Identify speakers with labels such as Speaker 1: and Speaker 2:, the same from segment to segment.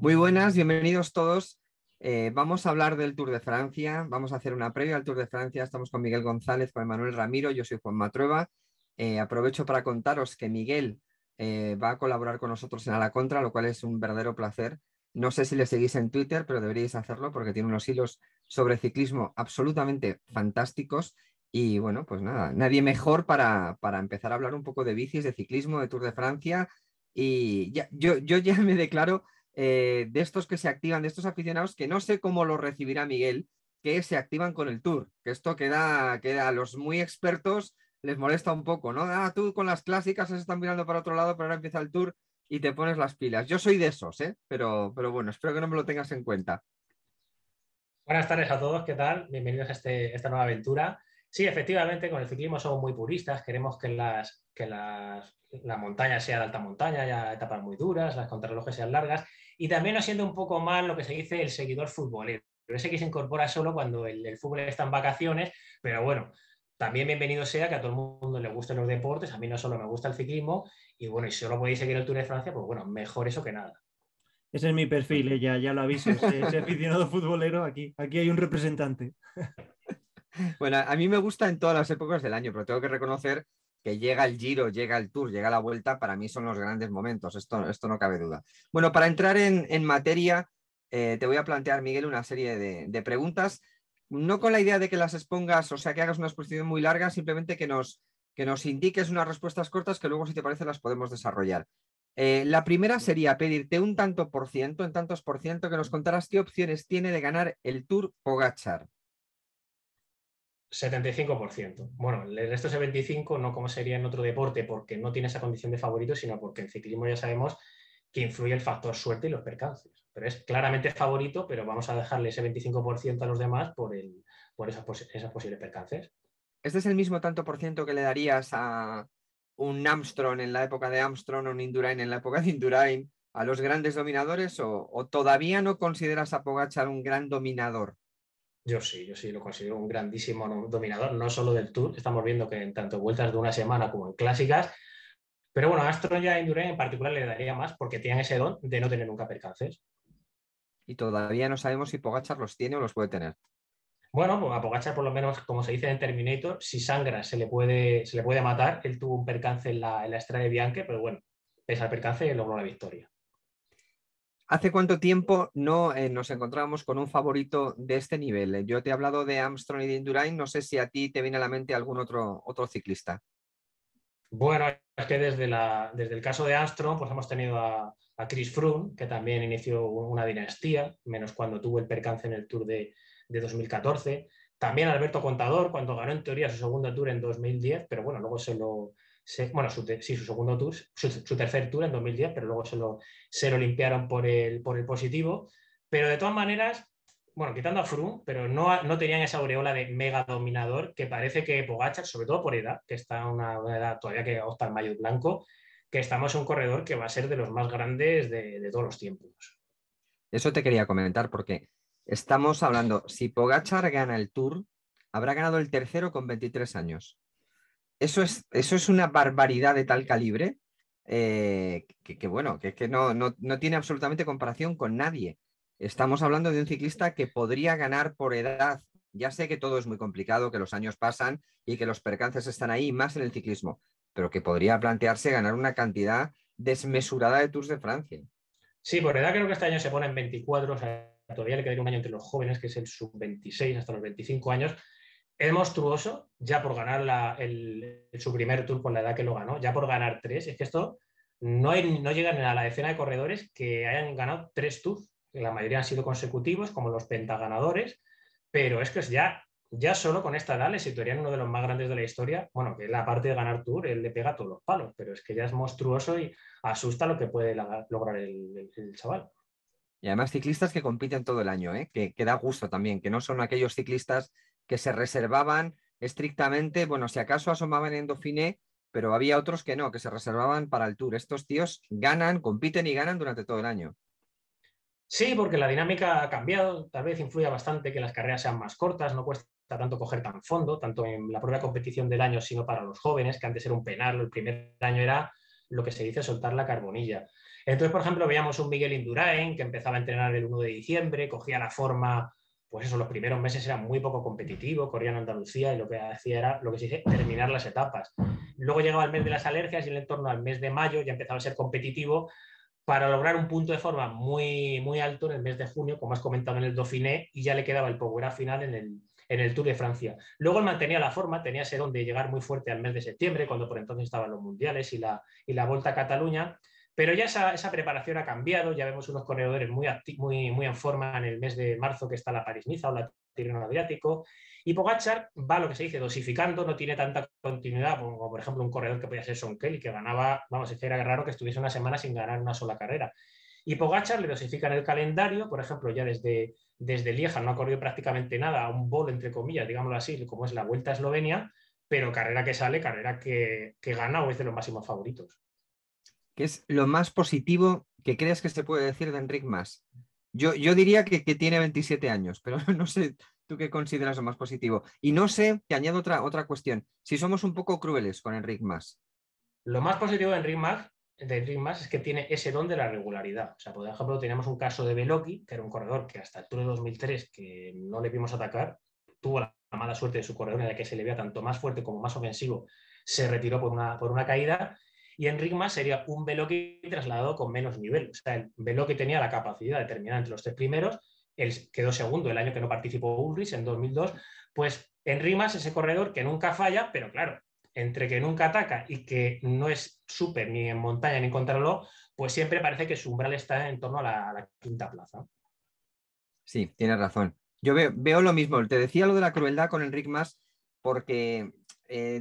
Speaker 1: Muy buenas, bienvenidos todos. Vamos a hablar del Tour de Francia, vamos a hacer una previa al Tour de Francia. Estamos con Miguel González, con Manuel Ramiro, yo soy Juan Matrueva. Aprovecho para contaros que Miguel va a colaborar con nosotros en A la Contra, lo cual es un verdadero placer. No sé si le seguís en Twitter, pero deberíais hacerlo porque tiene unos hilos sobre ciclismo absolutamente fantásticos. Y bueno, pues nada, nadie mejor para empezar a hablar un poco de bicis, de ciclismo, de Tour de Francia. Y yo ya me declaro de estos que se activan, de estos aficionados que no sé cómo lo recibirá Miguel, que se activan con el Tour, que esto queda a los muy expertos les molesta un poco, ¿no? Ah, tú con las clásicas se están mirando para otro lado, pero ahora empieza el Tour y te pones las pilas. Yo soy de esos, ¿eh? Pero bueno, espero que no me lo tengas en cuenta.
Speaker 2: Buenas tardes a todos, ¿qué tal? Bienvenidos a esta nueva aventura. Sí, efectivamente, con el ciclismo somos muy puristas, queremos que la montaña sea de alta montaña, ya etapas muy duras, las contrarrelojes sean largas, y también nos siente un poco mal lo que se dice el seguidor futbolero, ese que se incorpora solo cuando el fútbol está en vacaciones, pero bueno, también bienvenido sea que a todo el mundo le gusten los deportes, a mí no solo me gusta el ciclismo, y bueno, y si solo podéis seguir el Tour de Francia, pues bueno, mejor eso que nada.
Speaker 3: Ese es mi perfil, ya lo aviso, ese aficionado futbolero, aquí hay un representante.
Speaker 1: Bueno, a mí me gusta en todas las épocas del año, pero tengo que reconocer que llega el Giro, llega el Tour, llega la Vuelta, para mí son los grandes momentos, esto no cabe duda. Bueno, para entrar en materia, te voy a plantear, Miguel, una serie de preguntas, no con la idea de que las expongas, o sea, que hagas una exposición muy larga, simplemente que nos indiques unas respuestas cortas que luego, si te parece, las podemos desarrollar. La primera sería pedirte un tanto por ciento, en tantos por ciento, que nos contaras qué opciones tiene de ganar el Tour Pogačar.
Speaker 2: 75%. Bueno, el resto ese 25% no como sería en otro deporte porque no tiene esa condición de favorito, sino porque en ciclismo ya sabemos que influye el factor suerte y los percances. Pero es claramente favorito, pero vamos a dejarle ese 25% a los demás por esas posibles percances.
Speaker 1: ¿Este es el mismo tanto por ciento que le darías a un Armstrong en la época de Armstrong o un Indurain en la época de Indurain, a los grandes dominadores, o todavía no consideras a Pogačar un gran dominador?
Speaker 2: Yo sí lo considero un grandísimo dominador, no solo del Tour, estamos viendo que en tanto vueltas de una semana como en clásicas, pero bueno, a Armstrong y a Indurain en particular le daría más porque tienen ese don de no tener nunca percances.
Speaker 1: Y todavía no sabemos si Pogačar los tiene o los puede tener.
Speaker 2: Bueno, pues a Pogačar, por lo menos, como se dice en Terminator, si sangra se le puede matar. Él tuvo un percance en la Estrada de Bianche, pero bueno, pese al percance logró la victoria.
Speaker 1: ¿Hace cuánto tiempo no nos encontrábamos con un favorito de este nivel? Yo te he hablado de Armstrong y de Indurain, no sé si a ti te viene a la mente algún otro ciclista.
Speaker 2: Bueno, es que desde el caso de Armstrong, pues hemos tenido a Chris Froome, que también inició una dinastía, menos cuando tuvo el percance en el Tour de 2014. También Alberto Contador, cuando ganó en teoría su segundo Tour en 2010, pero bueno, luego su segundo Tour, su tercer Tour en 2010, pero luego se lo limpiaron por el positivo. Pero de todas maneras, bueno, quitando a Froome, pero no tenían esa aureola de mega dominador que parece que Pogačar, sobre todo por edad, que está en una edad todavía que opta al maillot blanco, que estamos en un corredor que va a ser de los más grandes de todos los tiempos.
Speaker 1: Eso te quería comentar porque estamos hablando, si Pogačar gana el Tour, habrá ganado el tercero con 23 años. Eso es una barbaridad de tal calibre que bueno, que no tiene absolutamente comparación con nadie. Estamos hablando de un ciclista que podría ganar por edad. Ya sé que todo es muy complicado, que los años pasan y que los percances están ahí, más en el ciclismo, pero que podría plantearse ganar una cantidad desmesurada de Tours de Francia.
Speaker 2: Sí, por edad creo que este año se pone en 24, o sea, todavía le quedaría un año entre los jóvenes, que es el sub-26 hasta los 25 años. Es monstruoso ya por ganar su primer Tour con la edad que lo ganó, ya por ganar tres. Es que esto no llegan a la decena de corredores que hayan ganado tres Tours. La mayoría han sido consecutivos, como los pentaganadores, pero es que ya solo con esta edad le situarían uno de los más grandes de la historia. Bueno, que la parte de ganar Tour, él le pega todos los palos, pero es que ya es monstruoso y asusta lo que puede lograr el chaval.
Speaker 1: Y además ciclistas que compiten todo el año, ¿eh? Que da gusto también, que no son aquellos ciclistas que se reservaban estrictamente, bueno, si acaso asomaban en Dauphiné, pero había otros que no, que se reservaban para el Tour. Estos tíos ganan, compiten y ganan durante todo el año.
Speaker 2: Sí, porque la dinámica ha cambiado, tal vez influye bastante que las carreras sean más cortas, no cuesta tanto coger tan fondo, tanto en la propia competición del año, sino para los jóvenes, que antes era un penal, el primer año era lo que se dice soltar la carbonilla. Entonces, por ejemplo, veíamos un Miguel Indurain que empezaba a entrenar el 1 de diciembre, cogía la forma, pues eso, los primeros meses era muy poco competitivo, corría en Andalucía y lo que hacía era lo que se dice terminar las etapas. Luego llegaba el mes de las alergias y en torno al mes de mayo ya empezaba a ser competitivo para lograr un punto de forma muy, muy alto en el mes de junio, como has comentado en el Dauphiné, y ya le quedaba el power up final en el Tour de Francia. Luego él mantenía la forma, tenía ese don de llegar muy fuerte al mes de septiembre, cuando por entonces estaban los mundiales y la Volta a Cataluña, pero ya esa preparación ha cambiado, ya vemos unos corredores muy en forma en el mes de marzo, que está la París-Niza o la Tirreno Adriático, y Pogačar va, lo que se dice, dosificando, no tiene tanta continuidad, como por ejemplo un corredor que podía ser Sean Kelly, que ganaba, vamos, era raro que estuviese una semana sin ganar una sola carrera. Y Pogačar le dosifican el calendario, por ejemplo, ya desde Lieja no ha corrido prácticamente nada, un bol, entre comillas, digámoslo así, como es la Vuelta a Eslovenia, pero carrera que sale, carrera que gana o es de los máximos favoritos.
Speaker 1: ¿Qué es lo más positivo que crees que se puede decir de Enric Mas? Yo diría que tiene 27 años, pero no sé tú qué consideras lo más positivo. Y no sé, te añado otra cuestión, si somos un poco crueles con Enric Mas.
Speaker 2: Lo más positivo de Enric Mas es que tiene ese don de la regularidad. O sea, por ejemplo, teníamos un caso de Beloki, que era un corredor que hasta el Tour de 2003, que no le vimos atacar, tuvo la mala suerte de su corredor en la que se le veía tanto más fuerte como más ofensivo, se retiró por una caída. Y Enric Mas sería un Beloki trasladado con menos nivel. O sea, el Beloki tenía la capacidad de terminar entre los 3 primeros, él quedó segundo el año que no participó Ulrich, en 2002. Pues Enric Mas, ese corredor que nunca falla, pero claro, entre que nunca ataca y que no es súper ni en montaña ni en contrarreloj, pues siempre parece que su umbral está en torno a la quinta plaza.
Speaker 1: Sí, tienes razón. Yo veo lo mismo. Te decía lo de la crueldad con Enric Mas porque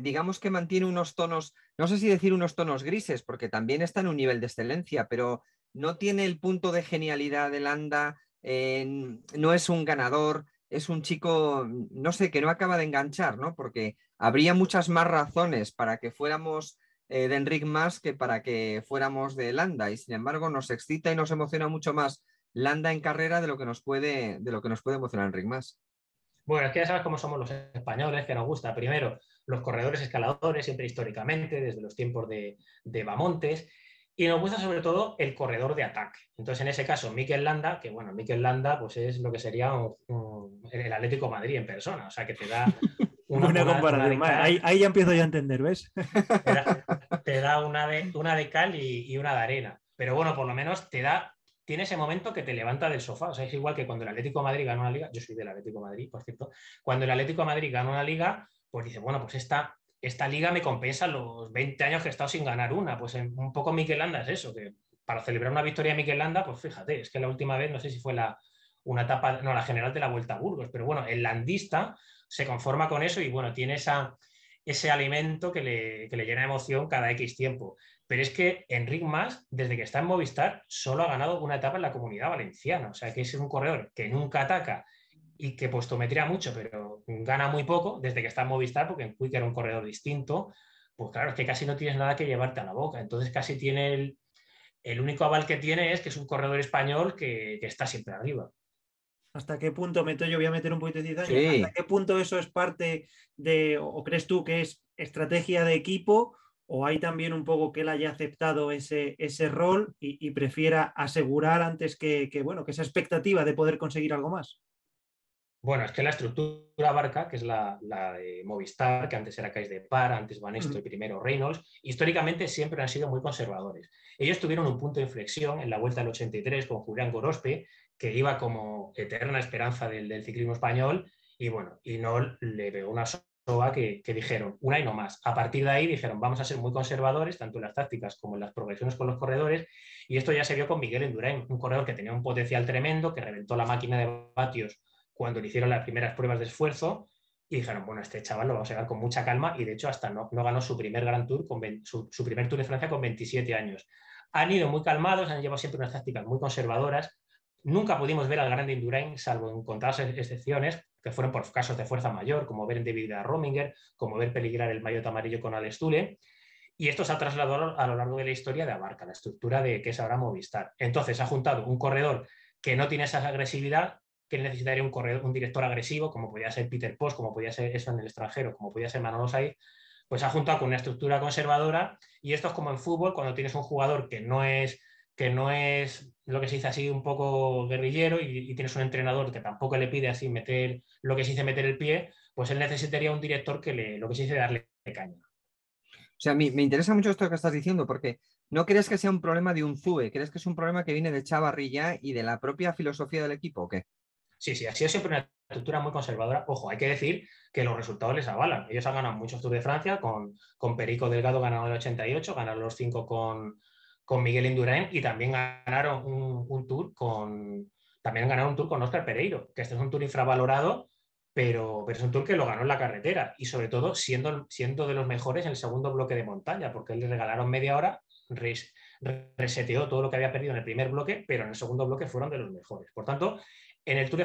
Speaker 1: digamos que mantiene unos tonos, no sé si decir unos tonos grises, porque también está en un nivel de excelencia, pero no tiene el punto de genialidad de Landa, no es un ganador, es un chico, no sé, que no acaba de enganchar, ¿no? Porque habría muchas más razones para que fuéramos de Enric Mas que para que fuéramos de Landa, y sin embargo nos excita y nos emociona mucho más Landa en carrera de lo que nos puede emocionar Enric Mas.
Speaker 2: Bueno, es que ya sabes cómo somos los españoles, que nos gusta primero los corredores escaladores, siempre históricamente, desde los tiempos de Bamontes, y nos gusta sobre todo el corredor de ataque. Entonces, en ese caso, Mikel Landa, que bueno, Mikel Landa pues es lo que sería el Atlético de Madrid en persona, o sea, que te da
Speaker 3: Buena comparación. Ahí ya empiezo yo a entender, ¿ves?
Speaker 2: Te da una de cal y una de arena. Pero bueno, por lo menos tiene ese momento que te levanta del sofá. O sea, es igual que cuando el Atlético de Madrid gana una liga, yo soy del Atlético de Madrid, por cierto, cuando el Atlético de Madrid gana una liga, pues dice, bueno, pues esta liga me compensa los 20 años que he estado sin ganar una. Pues un poco Mikel Landa es eso, que para celebrar una victoria de Mikel Landa, pues fíjate, es que la última vez, no sé si fue una etapa, no, la general de la Vuelta a Burgos, pero bueno, el landista se conforma con eso y bueno, tiene ese alimento que le llena de emoción cada X tiempo. Pero es que Enric Mas, desde que está en Movistar, solo ha ganado una etapa en la Comunidad Valenciana. O sea, que es un corredor que nunca ataca y que postometría mucho, pero gana muy poco desde que está en Movistar, porque en Quick era un corredor distinto. Pues claro, es que casi no tienes nada que llevarte a la boca. Entonces casi tiene el único aval que tiene es que es un corredor español que está siempre arriba.
Speaker 3: ¿Hasta qué punto, yo voy a meter un poquito de cizaña,
Speaker 1: Sí.
Speaker 3: hasta qué punto eso es parte de, o crees tú que es estrategia de equipo, o hay también un poco que él haya aceptado ese rol y prefiera asegurar antes bueno, que esa expectativa de poder conseguir algo más?
Speaker 2: Bueno, es que la estructura Barca, que es la de Movistar, que antes era Cais de Par, antes Banesto y primero Reynolds, históricamente siempre han sido muy conservadores. Ellos tuvieron un punto de inflexión en la Vuelta del 83 con Julián Gorospe, que iba como eterna esperanza del ciclismo español, y bueno, y no le pegó una soga que dijeron, una y no más. A partir de ahí dijeron, vamos a ser muy conservadores, tanto en las tácticas como en las progresiones con los corredores, y esto ya se vio con Miguel Indurain, un corredor que tenía un potencial tremendo, que reventó la máquina de vatios cuando le hicieron las primeras pruebas de esfuerzo y dijeron, bueno, este chaval lo vamos a llevar con mucha calma y de hecho hasta no ganó su primer Grand Tour, su primer Tour de Francia con 27 años. Han ido muy calmados, han llevado siempre unas tácticas muy conservadoras. Nunca pudimos ver al grande Indurain, salvo en contadas excepciones, que fueron por casos de fuerza mayor, como ver en David Rominger, como ver peligrar el maillot amarillo con Alex Tule. Y esto se ha trasladado a lo largo de la historia de Abarca, la estructura de que es ahora Movistar. Entonces ha juntado un corredor que no tiene esa agresividad, que necesitaría un director agresivo, como podía ser Peter Post, como podía ser eso en el extranjero, como podía ser Manolo Saiz, pues ha juntado con una estructura conservadora, y esto es como en fútbol, cuando tienes un jugador que no es lo que se dice así un poco guerrillero y tienes un entrenador que tampoco le pide así meter lo que se dice meter el pie, pues él necesitaría un director que lo que se dice darle caña.
Speaker 1: O sea, me interesa mucho esto que estás diciendo, porque no crees que sea un problema de un ZUE, crees que es un problema que viene de Chavarri ya y de la propia filosofía del equipo, ¿o qué?
Speaker 2: Sí, sí, ha sido siempre una estructura muy conservadora. Ojo, hay que decir que los resultados les avalan. Ellos han ganado muchos Tours de Francia, con Perico Delgado ganaron el 88, ganaron los 5 con Miguel Indurain, y también ganaron un Tour también ganaron un Tour con Óscar Pereiro, que este es un Tour infravalorado, pero es un Tour que lo ganó en la carretera, y sobre todo siendo de los mejores en el segundo bloque de montaña, porque le regalaron media hora, reseteó todo lo que había perdido en el primer bloque, pero en el segundo bloque fueron de los mejores. Por tanto, en el Tour de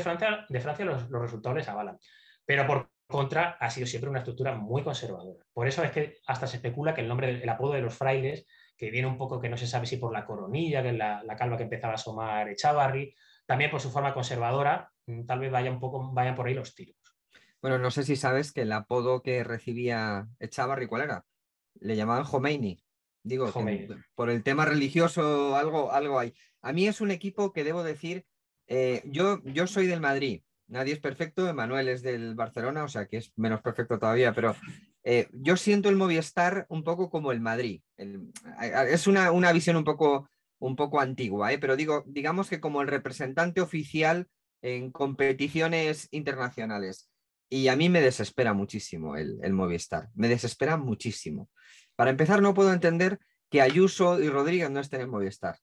Speaker 2: Francia los resultados les avalan, pero por contra ha sido siempre una estructura muy conservadora. Por eso es que hasta se especula que el apodo de los frailes, que viene un poco, que no se sabe si por la coronilla, que es la calva que empezaba a asomar Echavarri, también por su forma conservadora, tal vez vayan por ahí los tiros.
Speaker 1: Bueno, no sé si sabes que el apodo que recibía Echavarri, ¿cuál era? Le llamaban Khomeini. Digo,
Speaker 2: Khomeini.
Speaker 1: por el tema religioso algo hay. A mí es un equipo que debo decir, yo soy del Madrid, nadie es perfecto, Emmanuel es del Barcelona, o sea que es menos perfecto todavía, pero yo siento el Movistar un poco como el Madrid. Es una visión un poco antigua, pero digamos que como el representante oficial en competiciones internacionales. Y a mí me desespera muchísimo el Movistar, me desespera muchísimo. Para empezar, no puedo entender que Ayuso y Rodríguez no estén en Movistar.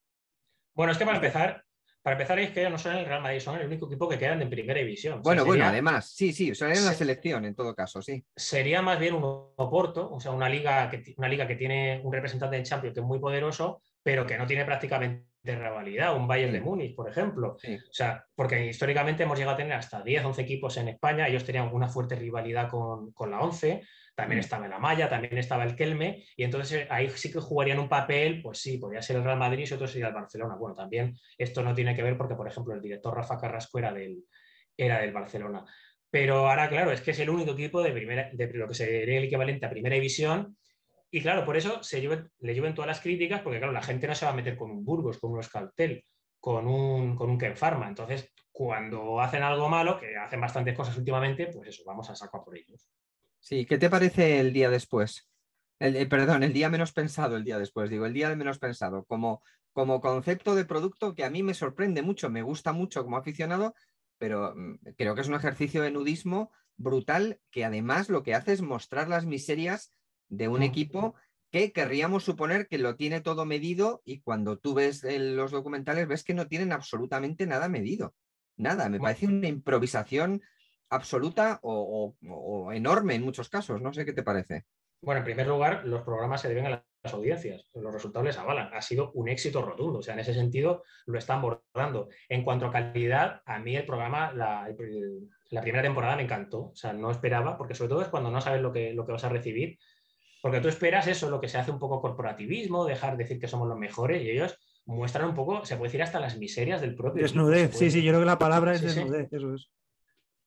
Speaker 2: Bueno, es que para empezar es que ellos no son el Real Madrid, son el único equipo que quedan en primera división. O sea,
Speaker 1: Bueno, además, sí, son en la
Speaker 2: se,
Speaker 1: selección en todo caso, sí.
Speaker 2: sería más bien un Oporto, o sea, una liga que tiene un representante de Champions que es muy poderoso, pero que no tiene prácticamente rivalidad, un Bayern de Múnich, por ejemplo.
Speaker 1: Sí.
Speaker 2: O sea, porque históricamente hemos llegado a tener hasta 10, 11 equipos en España, ellos tenían una fuerte rivalidad con la 11, también estaba el Amaya, también estaba el Kelme, y entonces ahí sí que jugarían un papel, pues sí, podría ser el Real Madrid y otro sería el Barcelona. Bueno, también esto no tiene que ver porque, por ejemplo, el director Rafa Carrasco era del Barcelona. Pero ahora, claro, es que es el único equipo de lo que sería el equivalente a primera división. Y claro, por eso le lleven todas las críticas, porque claro, la gente no se va a meter con un Burgos, con un Euskaltel, con un Ken Pharma. Entonces, cuando hacen algo malo, que hacen bastantes cosas últimamente, pues eso, vamos a saco a por ellos.
Speaker 1: Sí, ¿qué te parece el día después? Perdón, el día menos pensado, el día después, digo, el día de menos pensado, como concepto de producto que a mí me sorprende mucho, me gusta mucho como aficionado, pero creo que es un ejercicio de nudismo brutal que además lo que hace es mostrar las miserias de un equipo que querríamos suponer que lo tiene todo medido y cuando tú ves los documentales ves que no tienen absolutamente nada medido. Nada, me parece una improvisación absoluta o enorme en muchos casos. No sé qué te parece.
Speaker 2: Bueno, en primer lugar, los programas se deben a las audiencias. Los resultados les avalan. Ha sido un éxito rotundo. O sea, en ese sentido lo están abordando. En cuanto a calidad, a mí el programa, la primera temporada me encantó. O sea, no esperaba, porque sobre todo es cuando no sabes lo que vas a recibir. Porque tú esperas eso, lo que se hace un poco corporativismo, dejar de decir que somos los mejores, y ellos muestran un poco, se puede decir hasta las miserias del propio
Speaker 3: desnudez.
Speaker 2: equipo.
Speaker 3: Sí, yo creo que la palabra es
Speaker 2: sí,
Speaker 3: desnudez, eso es.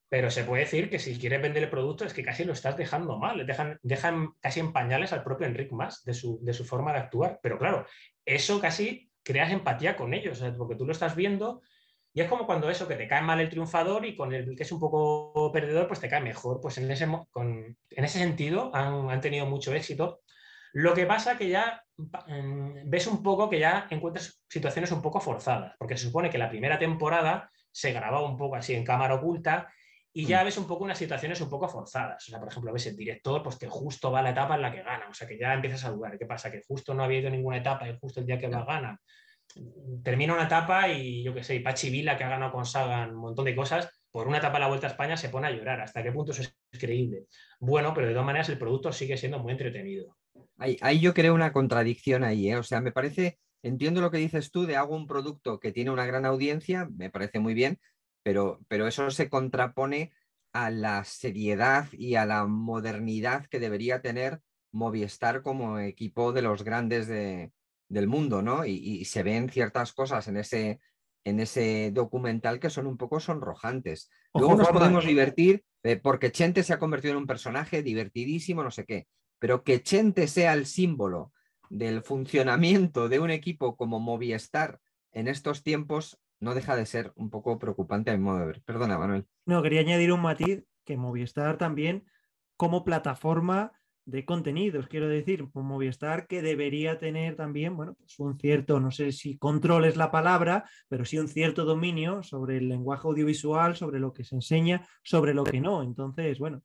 Speaker 2: Pero se puede decir que si quieres vender el producto es que casi lo estás dejando mal, dejan casi en pañales al propio Enric Mas de su forma de actuar. Pero claro, eso casi creas empatía con ellos, porque tú lo estás viendo y es como cuando eso, que te cae mal el triunfador y con el que es un poco perdedor, pues te cae mejor. Pues en ese sentido han tenido mucho éxito. Lo que pasa que ya ves un poco que ya encuentras situaciones un poco forzadas, porque se supone que la primera temporada se grababa un poco así en cámara oculta y ya ves un poco unas situaciones un poco forzadas. O sea, por ejemplo, ves el director pues que justo va a la etapa en la que gana. O sea, que ya empiezas a dudar. ¿Qué pasa? Que justo no había ido a ninguna etapa y justo el día que va gana. Termina una etapa y yo qué sé, Pachi Vila, que ha ganado con Sagan un montón de cosas, por una etapa de la Vuelta a España se pone a llorar. ¿Hasta qué punto eso es creíble? Bueno, pero de todas maneras el producto sigue siendo muy entretenido.
Speaker 1: Ahí yo creo una contradicción ahí, ¿eh? O sea, me parece, entiendo lo que dices tú de hago un producto que tiene una gran audiencia, me parece muy bien, pero eso se contrapone a la seriedad y a la modernidad que debería tener Movistar como equipo de los grandes del mundo, ¿no? Y se ven ciertas cosas en ese documental que son un poco sonrojantes. Luego
Speaker 3: Ojo,
Speaker 1: nos
Speaker 3: Juanma,
Speaker 1: podemos divertir porque Chente se ha convertido en un personaje divertidísimo, no sé qué, pero que Chente sea el símbolo del funcionamiento de un equipo como Movistar en estos tiempos no deja de ser un poco preocupante a mi modo de ver. Perdona, Manuel.
Speaker 3: No, quería añadir un matiz que Movistar también como plataforma de contenidos, quiero decir, un Movistar que debería tener también, bueno, pues un cierto, no sé si control es la palabra, pero sí un cierto dominio sobre el lenguaje audiovisual, sobre lo que se enseña, sobre lo que no. Entonces, bueno.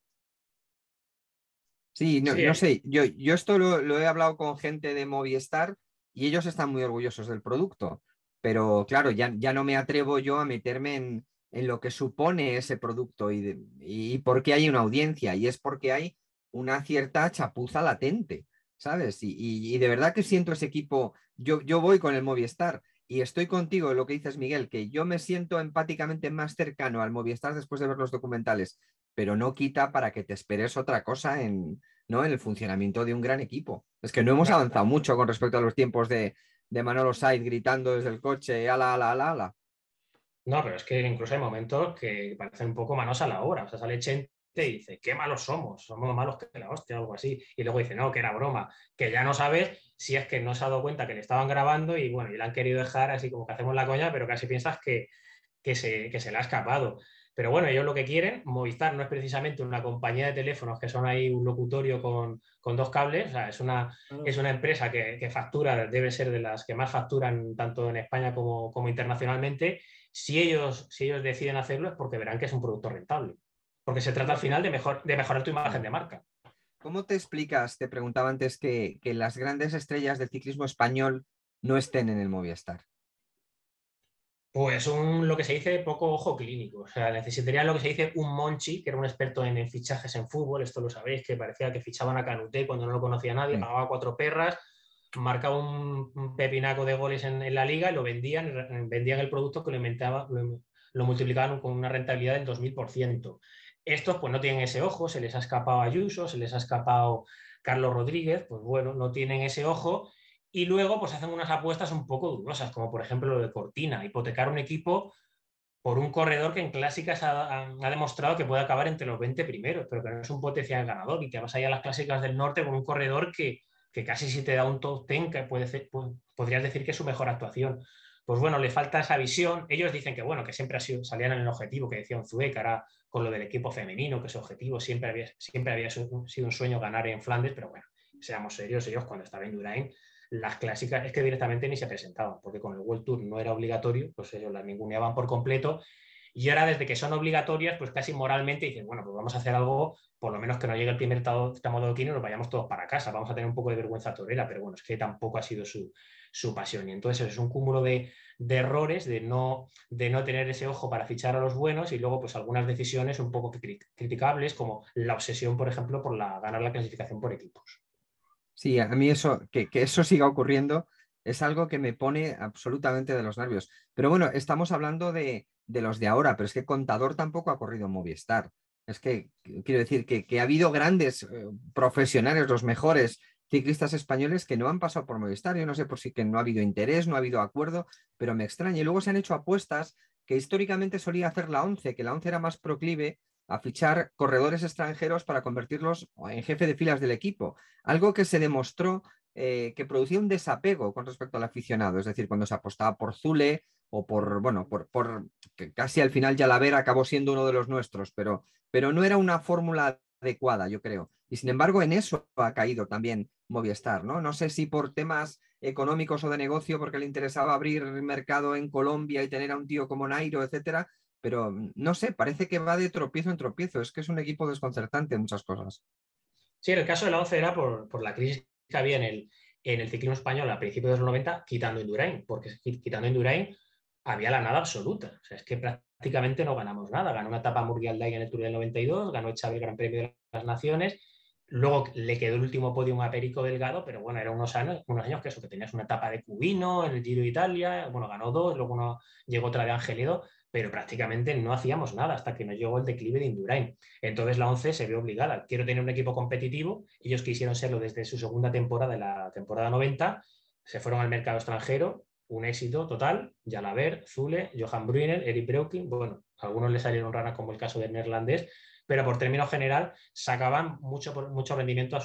Speaker 1: Sí, no,
Speaker 2: Sí,
Speaker 1: no sé, yo esto lo he hablado con gente de Movistar y ellos están muy orgullosos del producto, pero claro, ya no me atrevo yo a meterme en lo que supone ese producto y por qué hay una audiencia, y es porque hay una cierta chapuza latente, ¿sabes? Y de verdad que siento ese equipo, yo voy con el Movistar y estoy contigo en lo que dices, Miguel, que yo me siento empáticamente más cercano al Movistar después de ver los documentales, pero no quita para que te esperes otra cosa ¿no? En el funcionamiento de un gran equipo. Es que no hemos
Speaker 2: claro.
Speaker 1: avanzado mucho con respecto a los tiempos de Manolo Saiz gritando desde el coche, ala, ala, ala, ala.
Speaker 2: No, pero es que incluso hay momentos que parecen un poco manos a la obra. O sea, sale Chente y dice, qué malos somos más malos que la hostia, algo así. Y luego dice, no, que era broma, que ya no sabes si es que no se ha dado cuenta que le estaban grabando y bueno, y le han querido dejar así como que hacemos la coña, pero casi piensas que se le ha escapado. Pero bueno, ellos lo que quieren, Movistar no es precisamente una compañía de teléfonos que son ahí un locutorio con dos cables, o sea, es una empresa que factura, debe ser de las que más facturan tanto en España como internacionalmente. Si ellos deciden hacerlo es porque verán que es un producto rentable, porque se trata al final de mejorar tu imagen de marca.
Speaker 1: ¿Cómo te explicas, te preguntaba antes, que las grandes estrellas del ciclismo español no estén en el Movistar?
Speaker 2: Pues lo que se dice poco ojo clínico. O sea, necesitaría lo que se dice un Monchi, que era un experto en fichajes en fútbol, esto lo sabéis, que parecía que fichaban a Canuté cuando no lo conocía nadie,
Speaker 1: Sí.
Speaker 2: pagaba 4 perras, marcaba un pepinaco de goles en la liga y lo vendían el producto que lo multiplicaban con una rentabilidad del 2000%. Estos pues no tienen ese ojo, se les ha escapado Ayuso, se les ha escapado Carlos Rodríguez, pues bueno, no tienen ese ojo y luego pues hacen unas apuestas un poco dudosas, como por ejemplo lo de Cortina, hipotecar un equipo por un corredor que en clásicas ha demostrado que puede acabar entre los 20 primeros, pero que no es un potencial ganador y te vas a ir a las clásicas del norte con un corredor que casi si te da un top 10, que podrías decir que es su mejor actuación. Pues bueno, le falta esa visión. Ellos dicen que bueno, que siempre salían en el objetivo que decía Unzué, que ahora con lo del equipo femenino, que su objetivo siempre había sido un sueño ganar en Flandes, pero bueno, seamos serios, ellos cuando estaban en Durain las clásicas es que directamente ni se presentaban, porque con el World Tour no era obligatorio, pues ellos las ninguneaban por completo. Y ahora, desde que son obligatorias, pues casi moralmente dicen, bueno, pues vamos a hacer algo, por lo menos que no llegue el primer tramo de Oquino y nos vayamos todos para casa, vamos a tener un poco de vergüenza torera, pero bueno, es que tampoco ha sido su pasión. Y entonces es un cúmulo de errores, de no tener ese ojo para fichar a los buenos y luego pues algunas decisiones un poco criticables, como la obsesión, por ejemplo, por ganar la clasificación por equipos.
Speaker 1: Sí, a mí eso, que eso siga ocurriendo es algo que me pone absolutamente de los nervios. Pero bueno, estamos hablando de los de ahora, pero es que Contador tampoco ha corrido en Movistar. Es que quiero decir que ha habido grandes profesionales, los mejores ciclistas españoles que no han pasado por Movistar. Yo no sé por si que no ha habido interés, no ha habido acuerdo, pero me extraña. Y luego se han hecho apuestas que históricamente solía hacer la ONCE, que la ONCE era más proclive a fichar corredores extranjeros para convertirlos en jefe de filas del equipo. Algo que se demostró que producía un desapego con respecto al aficionado, es decir, cuando se apostaba por Zule o por que casi al final Jalaber acabó siendo uno de los nuestros, pero no era una fórmula adecuada, yo creo. Y sin embargo, en eso ha caído también Movistar, ¿no? No sé si por temas económicos o de negocio, porque le interesaba abrir mercado en Colombia y tener a un tío como Nairo, etcétera, pero no sé, parece que va de tropiezo en tropiezo, es que es un equipo desconcertante en muchas cosas.
Speaker 2: Sí, en el caso de la ONCE era por la crisis que había en el ciclismo español a principios de los 90, quitando Indurain, porque quitando Indurain había la nada absoluta. O sea, es que prácticamente no ganamos nada. Ganó una etapa Murguial Day en el Tour del 92, ganó Xavi el Gran Premio de las Naciones, luego le quedó el último podio a Perico Delgado, pero bueno, eran unos años que eso, que tenías una etapa de Cubino en el Giro de Italia, bueno, ganó 2, luego llegó otra de Angelido, pero prácticamente no hacíamos nada hasta que nos llegó el declive de Indurain. Entonces la ONCE se ve obligada. Quiero tener un equipo competitivo. Ellos quisieron serlo desde su segunda temporada, de la temporada 90. Se fueron al mercado extranjero. Un éxito total. Jalaber, Zule, Johan Brunner, Eric Breuking. Bueno, a algunos les salieron raras como el caso del neerlandés. pero por término general sacaban mucho rendimiento a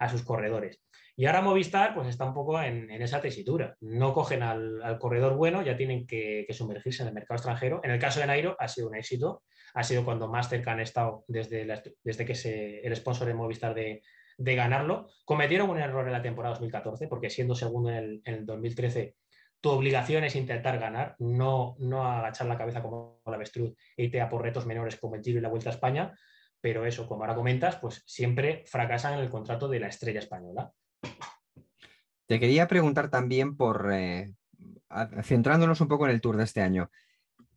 Speaker 2: sus corredores. Y ahora Movistar pues está un poco en esa tesitura. No cogen al corredor bueno, ya tienen que sumergirse en el mercado extranjero. En el caso de Nairo ha sido un éxito, ha sido cuando más cerca han estado desde que el sponsor de Movistar de ganarlo. Cometieron un error en la temporada 2014, porque siendo segundo en el 2013, tu obligación es intentar ganar, no agachar la cabeza como la avestruz e irte a por retos menores como el Giro y la Vuelta a España, pero eso, como ahora comentas, pues siempre fracasan en el contrato de la estrella española.
Speaker 1: Te quería preguntar también centrándonos un poco en el Tour de este año.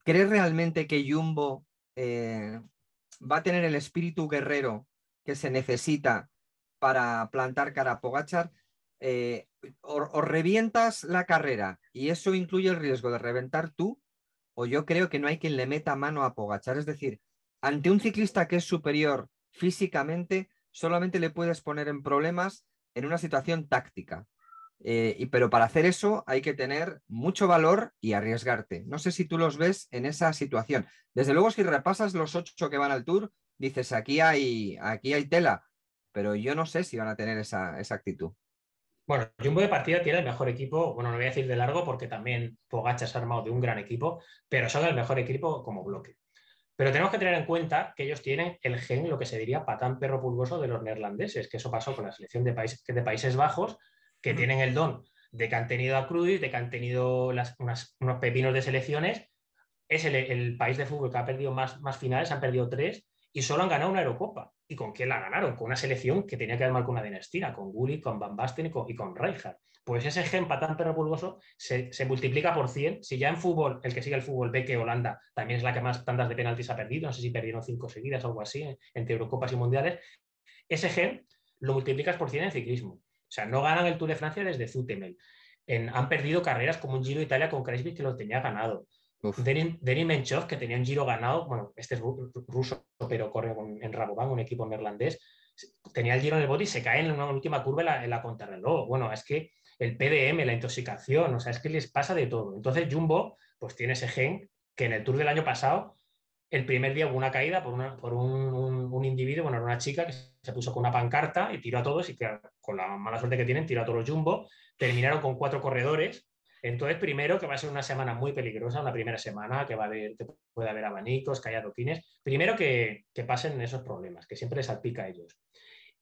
Speaker 1: ¿Crees realmente que Jumbo va a tener el espíritu guerrero que se necesita para plantar cara a Pogačar? O revientas la carrera y eso incluye el riesgo de reventar tú, o yo creo que no hay quien le meta mano a Pogačar. Es decir, ante un ciclista que es superior físicamente, solamente le puedes poner en problemas en una situación táctica. Pero para hacer eso hay que tener mucho valor y arriesgarte. No sé si tú los ves en esa situación. Desde luego, si repasas los 8 que van al Tour, dices, aquí hay tela, pero yo no sé si van a tener esa actitud.
Speaker 2: Bueno, Jumbo de partida tiene el mejor equipo, bueno, no voy a decir de largo porque también Pogačar se ha armado de un gran equipo, pero son el mejor equipo como bloque. Pero tenemos que tener en cuenta que ellos tienen el gen, lo que se diría patán perro pulgoso de los neerlandeses, que eso pasó con la selección de Países Bajos, que tienen el don de que han tenido a Cruyff, de que han tenido unos pepinos de selecciones. Es el país de fútbol que ha perdido más finales, han perdido 3 y solo han ganado una Eurocopa. ¿Y con quién la ganaron? Con una selección que tenía que haber marcado una dinastía, con Gullit, con Van Basten y con Rijkaard. Pues ese gen patán perro pulgoso se multiplica por 100. Si ya en fútbol, el que sigue el fútbol ve que Holanda también es la que más tandas de penaltis ha perdido, no sé si perdieron 5 seguidas o algo así, entre Eurocopas y Mundiales, ese gen lo multiplicas por 100 en ciclismo. O sea, no ganan el Tour de Francia desde Zutemel. Han perdido carreras como un Giro de Italia con Kreisvik, que lo tenía ganado. Denis Menchov, que tenía un Giro ganado, bueno, este es ruso, pero corre en Rabobank, un equipo neerlandés, tenía el Giro en el bote y se cae en una última curva en la contrarreloj. Bueno, es que el PDM, la intoxicación, o sea, es que les pasa de todo. Entonces Jumbo, pues tiene ese gen que en el Tour del año pasado, el primer día hubo una caída por un individuo, bueno, era una chica que se puso con una pancarta y tiró a todos y que con la mala suerte que tienen, tiró a todos los Jumbo. Terminaron con 4 corredores. Entonces, primero, que va a ser una semana muy peligrosa, una primera semana que puede haber abanicos, que haya adoquines. Primero, que pasen esos problemas, que siempre les salpica a ellos.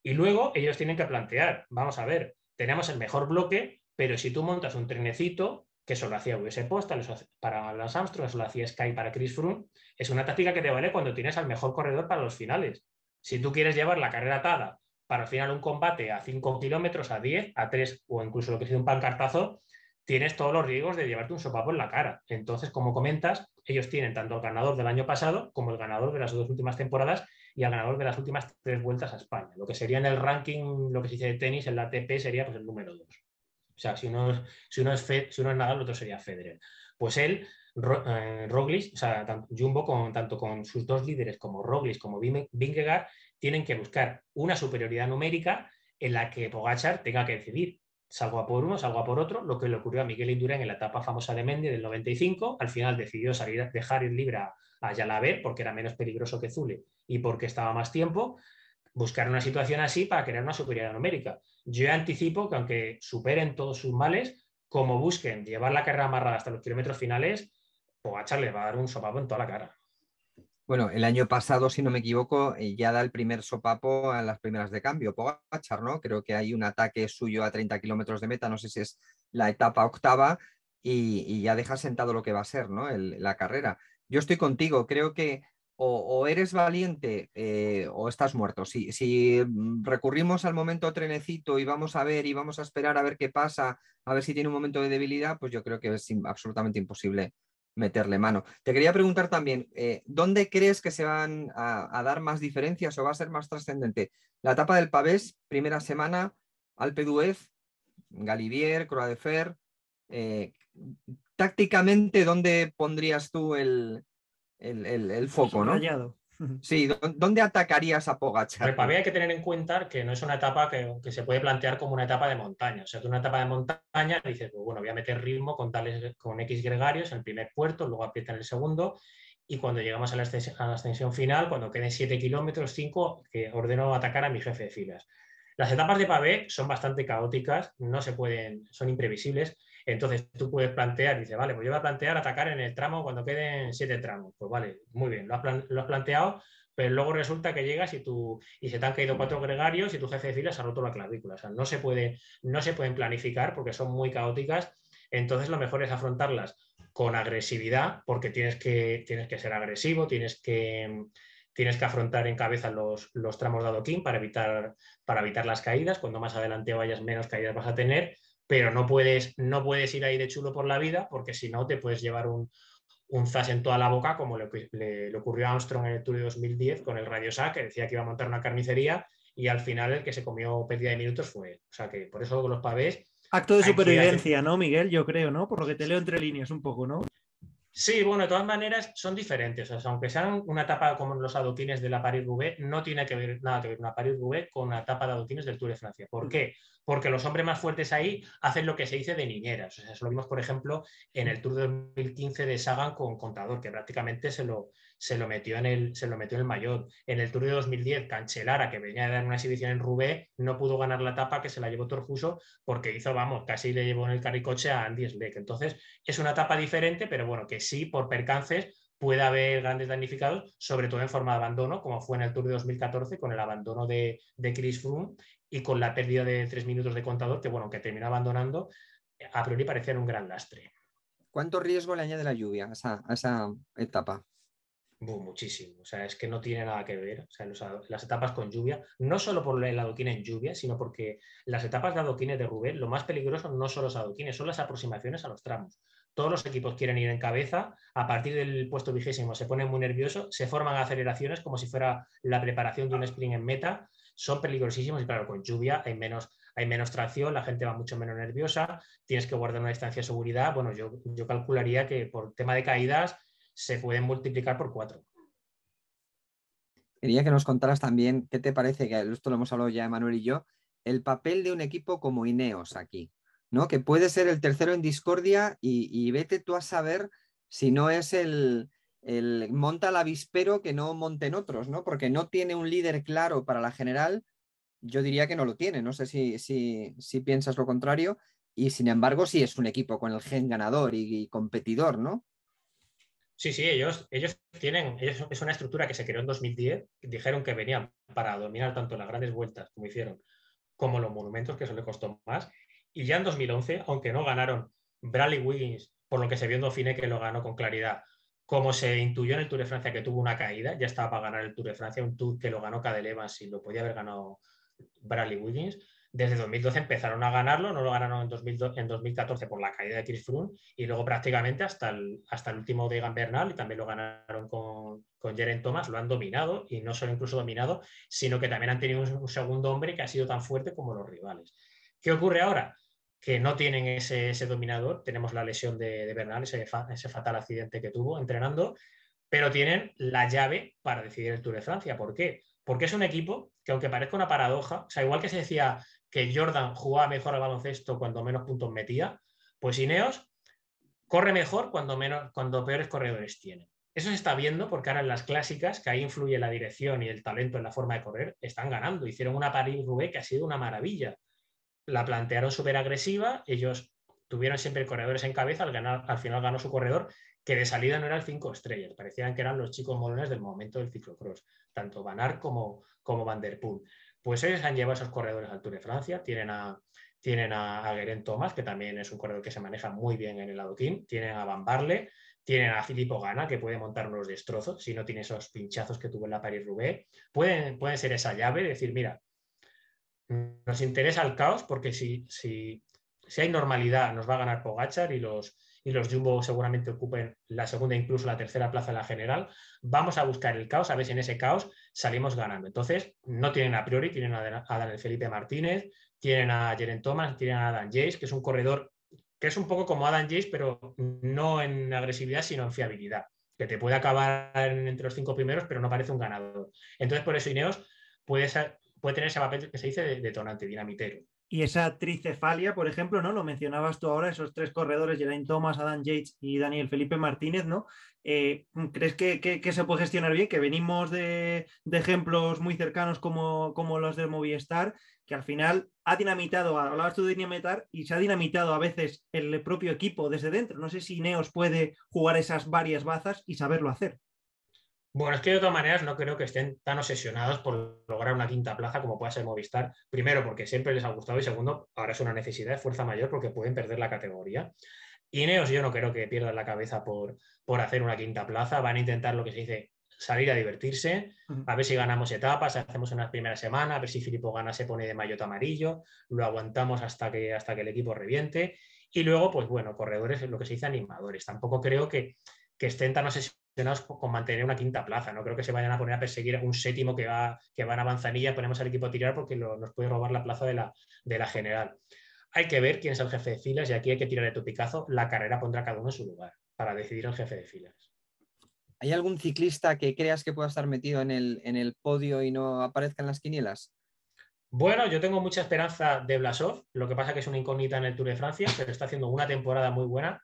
Speaker 2: Y luego, ellos tienen que plantear, vamos a ver, tenemos el mejor bloque, pero si tú montas un trenecito, que eso lo hacía US Postal para Lance Armstrong, eso lo hacía Sky para Chris Froome, es una táctica que te vale cuando tienes al mejor corredor para los finales. Si tú quieres llevar la carrera atada para al final un combate a 5 kilómetros, a 10, a 3 o incluso lo que sea un pancartazo, tienes todos los riesgos de llevarte un sopapo en la cara. Entonces, como comentas, ellos tienen tanto el ganador del año pasado como el ganador de las 2 últimas temporadas y el ganador de las últimas 3 vueltas a España. Lo que sería en el ranking, lo que se dice de tenis, en la ATP sería pues, el número 2. O sea, si uno es Nadal, el otro sería Federer. Pues él, Roglic, o sea, Jumbo, tanto con sus 2 líderes como Roglic como Vingegaard, tienen que buscar una superioridad numérica en la que Pogačar tenga que decidir. Salgo a por uno, salgo a por otro, lo que le ocurrió a Miguel Indurain en la etapa famosa de Mende del 95. Al final decidió dejar ir libre a Jalabert porque era menos peligroso que Zule y porque estaba más tiempo. Buscar una situación así para crear una superioridad numérica. Yo anticipo que aunque superen todos sus males, como busquen llevar la carrera amarrada hasta los kilómetros finales, Pogačar les va a dar un sopapo en toda la cara.
Speaker 1: Bueno, el año pasado, si no me equivoco, ya da el primer sopapo a las primeras de cambio, Pogačar, ¿no? Creo que hay un ataque suyo a 30 kilómetros de meta, no sé si es la etapa octava, y ya deja sentado lo que va a ser, ¿no? La carrera. Yo estoy contigo, creo que o eres valiente o estás muerto. Si recurrimos al momento trenecito y vamos a ver y vamos a esperar a ver qué pasa, a ver si tiene un momento de debilidad, pues yo creo que es absolutamente imposible meterle mano. Te quería preguntar también, ¿dónde crees que se van a dar más diferencias o va a ser más trascendente? La etapa del Pavés, primera semana, Alpe d'Huez, Galibier, Croix de Fer. Tácticamente, ¿dónde pondrías tú el foco, ¿no?
Speaker 3: Rayado.
Speaker 1: Sí, ¿dónde atacarías a Pogačar?
Speaker 2: El Pavé hay que tener en cuenta que no es una etapa que se puede plantear como una etapa de montaña. O sea, que una etapa de montaña dices, pues bueno, voy a meter ritmo con X gregarios en el primer puerto, luego aprieta en el segundo. y cuando llegamos a la ascensión final, cuando queden 7 kilómetros, 5, ordeno atacar a mi jefe de filas. Las etapas de pavé son bastante caóticas, no se pueden, son imprevisibles, entonces tú puedes plantear, dice, vale, pues yo voy a plantear atacar en el tramo cuando queden 7 tramos. Pues vale, muy bien, lo has planteado, pero luego resulta que llegas y se te han caído 4 gregarios y tu jefe de filas ha roto la clavícula. O sea, no se pueden planificar porque son muy caóticas, entonces lo mejor es afrontarlas con agresividad, porque tienes que ser agresivo, tienes que afrontar en cabeza los tramos de adoquín para evitar las caídas. Cuando más adelante vayas, menos caídas vas a tener, pero no puedes ir ahí de chulo por la vida, porque si no te puedes llevar un zas en toda la boca, como le ocurrió a Armstrong en el Tour de 2010 con el Radio Shack, que decía que iba a montar una carnicería y al final el que se comió pérdida de minutos fue él. O sea que por eso los pavés...
Speaker 3: Acto de supervivencia, ¿no, Miguel? Yo creo, ¿no? Por lo que te leo entre líneas un poco, ¿no?
Speaker 2: Sí, bueno, de todas maneras son diferentes. O sea, aunque sean una etapa como los adoquines de la París-Roubaix, no tiene nada que ver una París-Roubaix con una etapa de adoquines del Tour de Francia. ¿Por qué? Porque los hombres más fuertes ahí hacen lo que se dice de niñeras. O sea, eso lo vimos, por ejemplo, en el Tour de 2015 de Sagan con Contador, que prácticamente se lo metió en el maillot. En el Tour de 2010, Cancellara, que venía de dar una exhibición en Roubaix, no pudo ganar la etapa, que se la llevó Torfuso, porque hizo, vamos, casi le llevó en el carricoche a Andy Schleck. Entonces, es una etapa diferente, pero bueno, que sí, por percances, puede haber grandes damnificados, sobre todo en forma de abandono, como fue en el Tour de 2014, con el abandono de Chris Froome y con la pérdida de 3 minutos de Contador, que bueno, que terminó abandonando, a priori parecía un gran lastre.
Speaker 1: ¿Cuánto riesgo le añade la lluvia a esa etapa?
Speaker 2: Muchísimo, o sea, es que no tiene nada que ver. O sea, las etapas con lluvia, no solo por el adoquín en lluvia, sino porque las etapas de adoquines de Roubaix, lo más peligroso no son los adoquines, son las aproximaciones a los tramos. Todos los equipos quieren ir en cabeza, a partir del puesto 20º se ponen muy nerviosos, se forman aceleraciones como si fuera la preparación de un sprint en meta, son peligrosísimos y claro, con lluvia hay menos tracción, la gente va mucho menos nerviosa, tienes que guardar una distancia de seguridad. Bueno, yo calcularía que por tema de caídas se pueden multiplicar por 4.
Speaker 1: Quería que nos contaras también qué te parece, que esto lo hemos hablado ya Manuel y yo, el papel de un equipo como Ineos aquí, ¿no? Que puede ser el tercero en discordia y vete tú a saber si no es el monta el avispero que no monten otros, ¿no? Porque no tiene un líder claro para la general, yo diría que no lo tiene, no sé si piensas lo contrario, y sin embargo sí es un equipo con el gen ganador y competidor, ¿no?
Speaker 2: Sí, ellos es una estructura que se creó en 2010, dijeron que venían para dominar tanto las grandes vueltas como hicieron, como los monumentos, que eso le costó más, y ya en 2011, aunque no ganaron Bradley Wiggins, por lo que se vio en Dauphiné que lo ganó con claridad, como se intuyó en el Tour de Francia que tuvo una caída, ya estaba para ganar el Tour de Francia, un Tour que lo ganó Cadel Evans y lo podía haber ganado Bradley Wiggins. Desde 2012 empezaron a ganarlo, no lo ganaron en 2014 por la caída de Chris Froome y luego prácticamente hasta el último de Egan Bernal, y también lo ganaron con Geraint Thomas, lo han dominado, y no solo incluso dominado, sino que también han tenido un segundo hombre que ha sido tan fuerte como los rivales. ¿Qué ocurre ahora? Que no tienen ese dominador, tenemos la lesión de Bernal, ese fatal accidente que tuvo entrenando, pero tienen la llave para decidir el Tour de Francia. ¿Por qué? Porque es un equipo que, aunque parezca una paradoja, o sea, igual que se decía que Jordan jugaba mejor al baloncesto cuando menos puntos metía, pues Ineos corre mejor cuando peores corredores tienen. Eso se está viendo porque ahora en las clásicas, que ahí influye la dirección y el talento en la forma de correr, están ganando. Hicieron una París-Roubaix que ha sido una maravilla. La plantearon súper agresiva, ellos tuvieron siempre corredores en cabeza, al final ganó su corredor, que de salida no era el 5 estrellas, parecían que eran los chicos molones del momento del ciclocross, tanto Van Aert como Van der Poel. Pues ellos han llevado a esos corredores al Tour de Francia, tienen a Geraint Thomas, que también es un corredor que se maneja muy bien en el adoquín, tienen a Van Barle, tienen a Filippo Ganna, que puede montar unos destrozos si no tiene esos pinchazos que tuvo en la París-Roubaix. Pueden ser esa llave, decir, mira, nos interesa el caos porque si hay normalidad nos va a ganar Pogačar y los Jumbo seguramente ocupen la segunda e incluso la tercera plaza de la general. Vamos a buscar el caos, a ver si en ese caos salimos ganando. Entonces, no tienen a priori, tienen a Daniel Felipe Martínez, tienen a Geraint Thomas, tienen a Adam Yates, que es un corredor que es un poco como Adam Yates, pero no en agresividad, sino en fiabilidad, que te puede acabar entre los 5 primeros, pero no parece un ganador. Entonces, por eso Ineos puede tener ese papel que se dice de detonante, dinamitero.
Speaker 3: Y esa tricefalia, por ejemplo, ¿no? Lo mencionabas tú ahora, esos 3 corredores, Geraint Thomas, Adam Yates y Daniel Felipe Martínez, ¿no? ¿Crees que se puede gestionar bien? Que venimos de ejemplos muy cercanos como los de Movistar, que al final ha dinamitado, hablabas tú de dinamitar, y se ha dinamitado a veces el propio equipo desde dentro. No sé si Ineos puede jugar esas varias bazas y saberlo hacer.
Speaker 2: Bueno, es que de todas maneras no creo que estén tan obsesionados por lograr una quinta plaza como pueda ser Movistar. Primero, porque siempre les ha gustado y segundo, ahora es una necesidad de fuerza mayor porque pueden perder la categoría. Ineos yo no creo que pierdan la cabeza por hacer una quinta plaza. Van a intentar lo que se dice salir a divertirse, a ver si ganamos etapas, hacemos una primera semana, a ver si Filippo Ganna se pone de maillot amarillo, lo aguantamos hasta que el equipo reviente y luego, pues bueno, corredores, lo que se dice animadores. Tampoco creo que estén tan obsesionados con mantener una quinta plaza. No creo que se vayan a poner a perseguir a un séptimo que va en avanzanilla, ponemos al equipo a tirar porque nos puede robar la plaza de la general. Hay que ver quién es el jefe de filas y aquí hay que tirar de tu picazo. La carrera pondrá cada uno en su lugar para decidir el jefe de filas.
Speaker 1: ¿Hay algún ciclista que creas que pueda estar metido en el podio y no aparezca en las quinielas?
Speaker 2: Bueno, yo tengo mucha esperanza de Blasov, lo que pasa que es una incógnita en el Tour de Francia, pero está haciendo una temporada muy buena.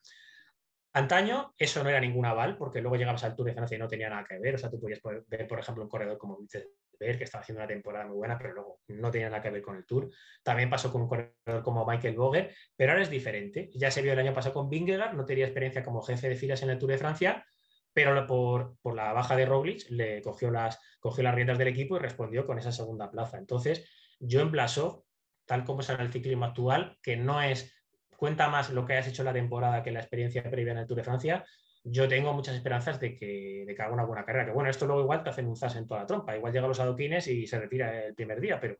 Speaker 2: Antaño eso no era ningún aval, porque luego llegabas al Tour de Francia y no tenía nada que ver. O sea, tú podías ver, por ejemplo, un corredor como Wittenberg, que estaba haciendo una temporada muy buena, pero luego no tenía nada que ver con el Tour. También pasó con un corredor como Michael Boger, pero ahora es diferente. Ya se vio el año pasado con Vingegaard, no tenía experiencia como jefe de filas en el Tour de Francia, pero por la baja de Roglic le cogió las riendas del equipo y respondió con esa segunda plaza. Entonces, yo en Blasov, tal como es en el ciclismo actual, que no es cuenta más lo que has hecho en la temporada que la experiencia previa en el Tour de Francia, yo tengo muchas esperanzas de que haga una buena carrera. Que bueno, esto luego igual te hacen un zas en toda la trompa. Igual llegan los adoquines y se retira el primer día, pero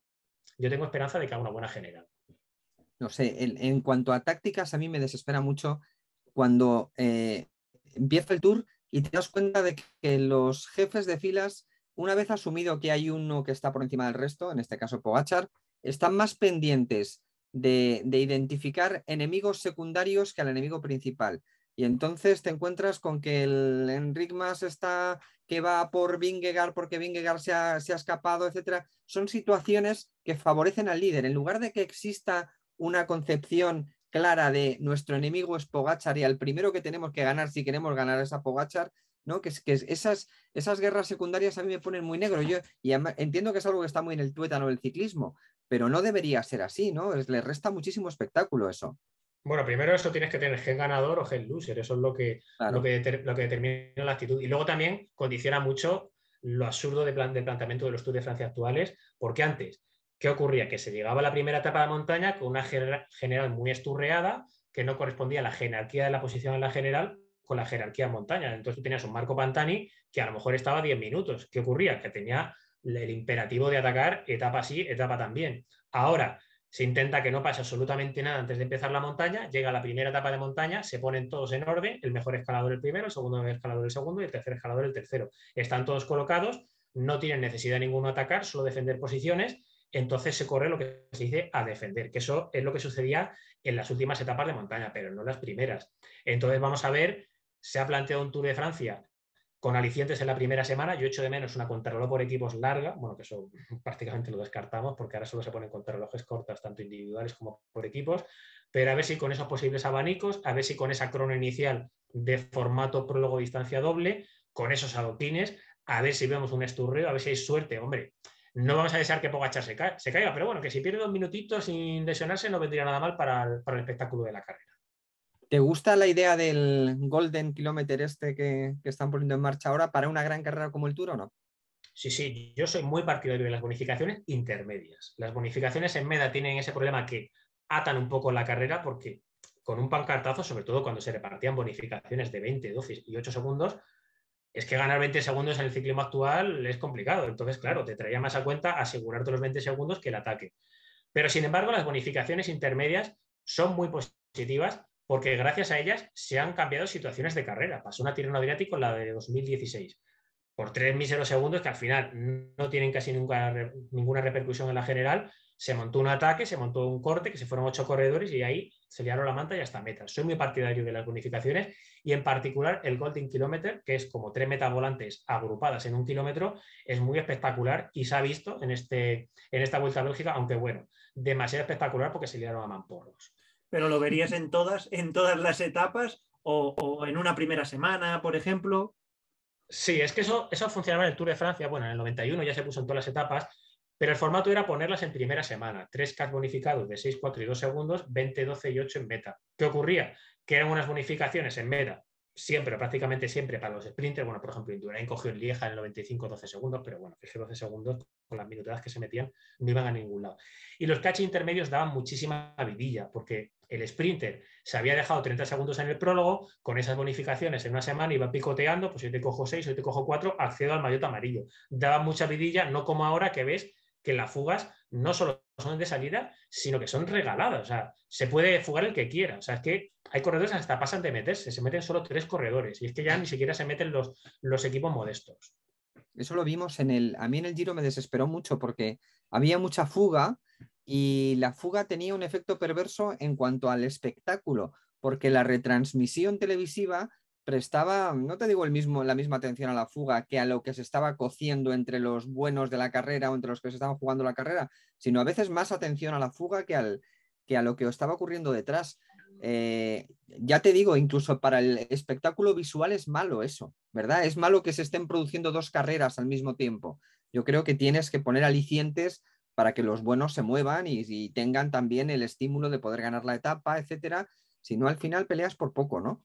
Speaker 2: yo tengo esperanza de que haga una buena general.
Speaker 1: No sé, en cuanto a tácticas, a mí me desespera mucho cuando empieza el Tour y te das cuenta de que los jefes de filas, una vez asumido que hay uno que está por encima del resto, en este caso Pogačar, están más pendientes de identificar enemigos secundarios que al enemigo principal. Y entonces te encuentras con que el Enric Mas está que va por Vingegaard porque Vingegaard se ha escapado, etcétera. Son situaciones que favorecen al líder. En lugar de que exista una concepción clara de nuestro enemigo es Pogačar y al primero que tenemos que ganar si queremos ganar es a Pogačar, ¿no? Que esas guerras secundarias a mí me ponen muy negro. Yo entiendo que es algo que está muy en el tuétano del ciclismo, pero no debería ser así, ¿no? Le resta muchísimo espectáculo eso.
Speaker 2: Bueno, primero eso tienes que tener gen ganador o gen loser, eso es
Speaker 1: Claro.
Speaker 2: lo que determina la actitud. Y luego también condiciona mucho lo absurdo de planteamiento de los Tours de Francia actuales, porque antes, ¿qué ocurría? Que se llegaba a la primera etapa de montaña con una general muy esturreada que no correspondía a la jerarquía de la posición en la general con la jerarquía en montaña. Entonces tú tenías un Marco Pantani que a lo mejor estaba a 10 minutos. ¿Qué ocurría? Que tenía el imperativo de atacar etapa sí, etapa también. Ahora, se intenta que no pase absolutamente nada antes de empezar la montaña, llega la primera etapa de montaña, se ponen todos en orden, el mejor escalador el primero, el segundo escalador el segundo y el tercer escalador el tercero. Están todos colocados, no tienen necesidad ninguno de atacar, solo defender posiciones, entonces se corre lo que se dice a defender, que eso es lo que sucedía en las últimas etapas de montaña, pero no en las primeras. Entonces vamos a ver, se ha planteado un Tour de Francia con alicientes en la primera semana. Yo echo de menos una contrarreloj por equipos larga, bueno, que eso prácticamente lo descartamos porque ahora solo se ponen contrarrelojes cortas, tanto individuales como por equipos, pero a ver si con esos posibles abanicos, a ver si con esa crono inicial de formato prólogo distancia doble, con esos adoquines, a ver si vemos un esturreo, a ver si hay suerte, hombre. No vamos a desear que Pogačar se caiga, pero bueno, que si pierde 2 minutitos sin lesionarse no vendría nada mal para el espectáculo de la carrera.
Speaker 1: ¿Te gusta la idea del Golden Kilometer que están poniendo en marcha ahora para una gran carrera como el Tour o no?
Speaker 2: Sí, yo soy muy partidario de las bonificaciones intermedias. Las bonificaciones en MEDA tienen ese problema que atan un poco la carrera porque con un pancartazo, sobre todo cuando se repartían bonificaciones de 20, 12 y 8 segundos, es que ganar 20 segundos en el ciclismo actual es complicado. Entonces, claro, te traía más a cuenta asegurarte los 20 segundos que el ataque. Pero, sin embargo, las bonificaciones intermedias son muy positivas porque gracias a ellas se han cambiado situaciones de carrera. Pasó una Tirreno Adriático, la de 2016, por 3 míseros segundos que al final no tienen casi ninguna repercusión en la general, se montó un ataque, se montó un corte, que se fueron 8 corredores y ahí se liaron la manta y hasta meta. Soy muy partidario de las bonificaciones y en particular el Golden Kilometer, que es como 3 metas volantes agrupadas en 1 kilómetro, es muy espectacular y se ha visto en esta Vuelta a Bélgica, aunque bueno, demasiado espectacular porque se liaron a mamporros.
Speaker 3: ¿Pero lo verías en todas las etapas o en una primera semana, por ejemplo?
Speaker 2: Sí, es que eso funcionaba en el Tour de Francia. Bueno, en el 91 ya se puso en todas las etapas, pero el formato era ponerlas en primera semana. 3 Ks bonificados de 6, 4 y 2 segundos, 20, 12 y 8 en meta. ¿Qué ocurría? Que eran unas bonificaciones en meta, siempre, prácticamente siempre para los sprinters. Bueno, por ejemplo, Indurain cogió en Lieja en el 95 12 segundos, pero bueno, es que 12 segundos con las minutadas que se metían no iban a ningún lado. Y los Ks intermedios daban muchísima vidilla, porque el sprinter se había dejado 30 segundos en el prólogo, con esas bonificaciones en una semana iba picoteando, pues hoy te cojo 6, hoy te cojo 4, accedo al maillot amarillo. Daba mucha vidilla, no como ahora que ves que las fugas no solo son de salida, sino que son regaladas. O sea, se puede fugar el que quiera. O sea, es que hay corredores que hasta pasan de meterse, se meten solo 3 corredores y es que ya ni siquiera se meten los equipos modestos.
Speaker 1: Eso lo vimos a mí en el Giro me desesperó mucho porque había mucha fuga y la fuga tenía un efecto perverso en cuanto al espectáculo, porque la retransmisión televisiva prestaba, no te digo la misma atención a la fuga que a lo que se estaba cociendo entre los buenos de la carrera o entre los que se estaban jugando la carrera, sino a veces más atención a la fuga que a lo que estaba ocurriendo detrás. Ya te digo, incluso para el espectáculo visual es malo eso, ¿verdad? Es malo que se estén produciendo 2 carreras al mismo tiempo. Yo creo que tienes que poner alicientes para que los buenos se muevan y tengan también el estímulo de poder ganar la etapa, etcétera. Si no, al final peleas por poco, ¿no?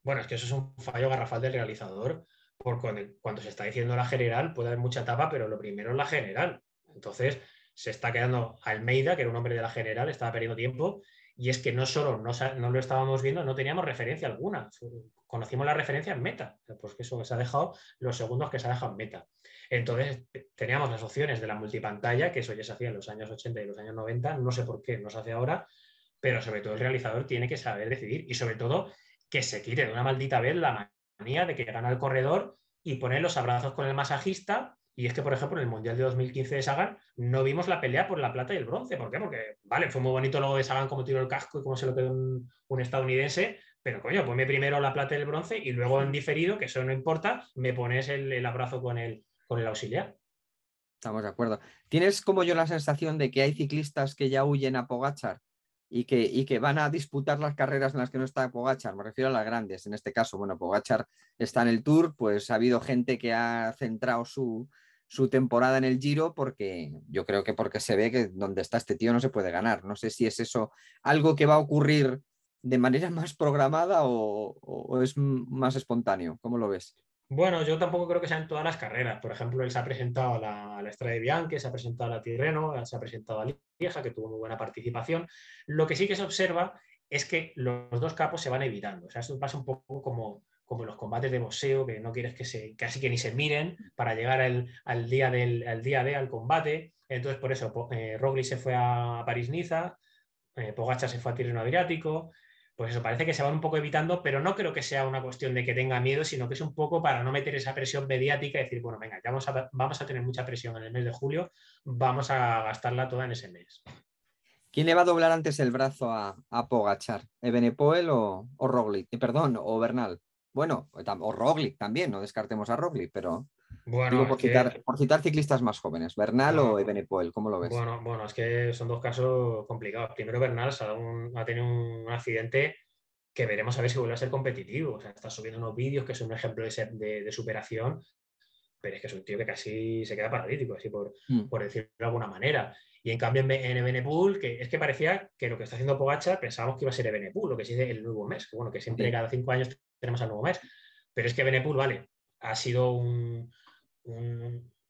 Speaker 2: Bueno, es que eso es un fallo garrafal del realizador, porque cuando se está diciendo la general puede haber mucha etapa, pero lo primero es la general. Entonces se está quedando Almeida, que era un hombre de la general, estaba perdiendo tiempo, y es que no solo no lo estábamos viendo, no teníamos referencia alguna. Conocimos la referencia en meta, pues que eso se ha dejado, los segundos que se ha dejado en meta. Entonces teníamos las opciones de la multipantalla, que eso ya se hacía en los años 80 y los años 90, no sé por qué no se hace ahora, pero sobre todo el realizador tiene que saber decidir y sobre todo que se quite de una maldita vez la manía de que gana el corredor y poner los abrazos con el masajista. Y es que, por ejemplo, en el Mundial de 2015 de Sagan no vimos la pelea por la plata y el bronce. ¿Por qué? Porque, vale, fue muy bonito luego de Sagan cómo tiró el casco y cómo se lo quedó un estadounidense, pero coño, ponme primero la plata y el bronce y luego en diferido, que eso no importa, me pones el abrazo con el auxiliar.
Speaker 1: Estamos de acuerdo. ¿Tienes como yo la sensación de que hay ciclistas que ya huyen a Pogačar y que van a disputar las carreras en las que no está Pogačar? Me refiero a las grandes. En este caso, bueno, Pogačar está en el Tour, pues ha habido gente que ha centrado su temporada en el Giro porque yo creo que porque se ve que donde está este tío no se puede ganar. No sé si es eso algo que va a ocurrir de manera más programada o es más espontáneo. ¿Cómo lo ves?
Speaker 2: Bueno, yo tampoco creo que sean todas las carreras. Por ejemplo, él se ha presentado a la Strade Bianche, se ha presentado a la Tirreno, se ha presentado a Lieja, que tuvo muy buena participación. Lo que sí que se observa es que los 2 capos se van evitando. O sea, eso pasa un poco como los combates de boxeo, que no quieres casi que ni se miren para llegar al día D, al combate. Entonces, por eso, Roglic se fue a París-Niza, Pogačar se fue a Tirreno Adriático. Pues eso, parece que se van un poco evitando, pero no creo que sea una cuestión de que tenga miedo, sino que es un poco para no meter esa presión mediática y decir, bueno, venga, ya vamos a tener mucha presión en el mes de julio, vamos a gastarla toda en ese mes.
Speaker 1: ¿Quién le va a doblar antes el brazo a Pogačar? ¿Evenepoel o Roglic? Perdón, o Bernal. Bueno, o Roglic también, no descartemos a Roglic, pero digo
Speaker 2: Bueno, es que
Speaker 1: por citar ciclistas más jóvenes, Bernal o
Speaker 2: no,
Speaker 1: Evenepoel, ¿cómo lo ves?
Speaker 2: bueno, es que son 2 casos complicados. Primero, Bernal ha tenido un accidente que veremos a ver si vuelve a ser competitivo. O sea, está subiendo unos vídeos que son un ejemplo de superación, pero es que es un tío que casi se queda paralítico, así por decirlo de alguna manera. Y en cambio en Evenepoel, que es que parecía que lo que está haciendo Pogačar pensábamos que iba a ser Evenepoel, lo que se dice el nuevo mes, que bueno, que siempre cada 5 años tenemos al nuevo mes, pero es que Evenepoel, vale, ha sido un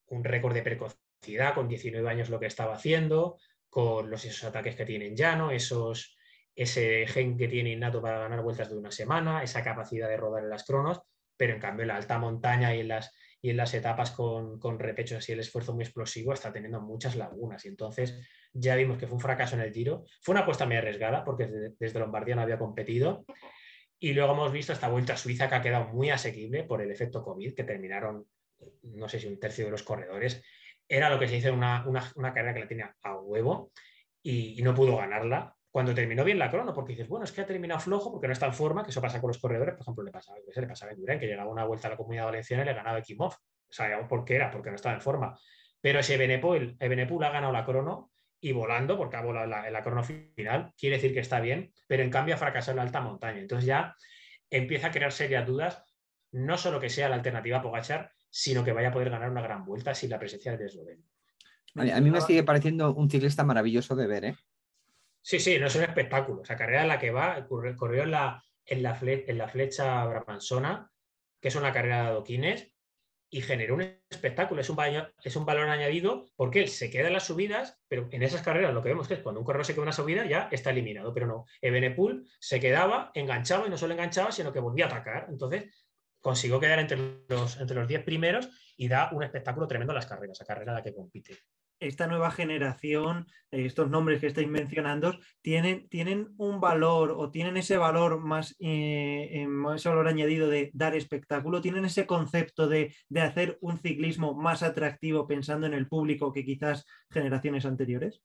Speaker 2: récord de precocidad con 19 años lo que estaba haciendo, con esos ataques que tiene en llano, ese gen que tiene innato para ganar vueltas de una semana, esa capacidad de rodar en las cronos, pero en cambio en la alta montaña y en las etapas con repechos y el esfuerzo muy explosivo está teniendo muchas lagunas y entonces ya vimos que fue un fracaso en el Giro. Fue una apuesta muy arriesgada porque desde Lombardía no había competido y luego hemos visto esta Vuelta a Suiza que ha quedado muy asequible por el efecto COVID, que terminaron, no sé si un tercio de los corredores. era lo que se dice una carrera que la tenía a huevo y no pudo ganarla. Cuando terminó bien la crono, porque dices, bueno, es que ha terminado flojo porque no está en forma, que eso pasa con los corredores, por ejemplo, le pasaba a Indurain, que llegaba una vuelta a la Comunidad Valenciana y le ganaba Ekimov. Sabíamos por qué era, porque no estaba en forma. Pero si Evenepoel ha ganado la crono y volando, porque ha volado en la crono final, quiere decir que está bien, pero en cambio ha fracasado en la alta montaña. Entonces ya empieza a crear serias dudas, no solo que sea la alternativa a Pogačar, sino que vaya a poder ganar una gran vuelta sin la presencia de esloveno.
Speaker 1: A mí me sigue pareciendo un ciclista maravilloso de ver, ¿eh?
Speaker 2: Sí, sí, no es un espectáculo. Esa carrera en la que va, corrió en la flecha Brabantssona, que es una carrera de adoquines, y generó un espectáculo. Es un valor añadido porque él se queda en las subidas, pero en esas carreras lo que vemos es que cuando un corredor se queda en una subida ya está eliminado, pero no. Evenepoel se quedaba, enganchaba y no solo enganchaba, sino que volvía a atacar. Entonces consiguió quedar entre los 10 primeros y da un espectáculo tremendo a las carreras, a carrera en la que compite.
Speaker 3: Esta nueva generación, estos nombres que estáis mencionando, tienen un valor o tienen ese valor más, ese valor añadido de dar espectáculo, tienen ese concepto de hacer un ciclismo más atractivo pensando en el público que quizás generaciones anteriores.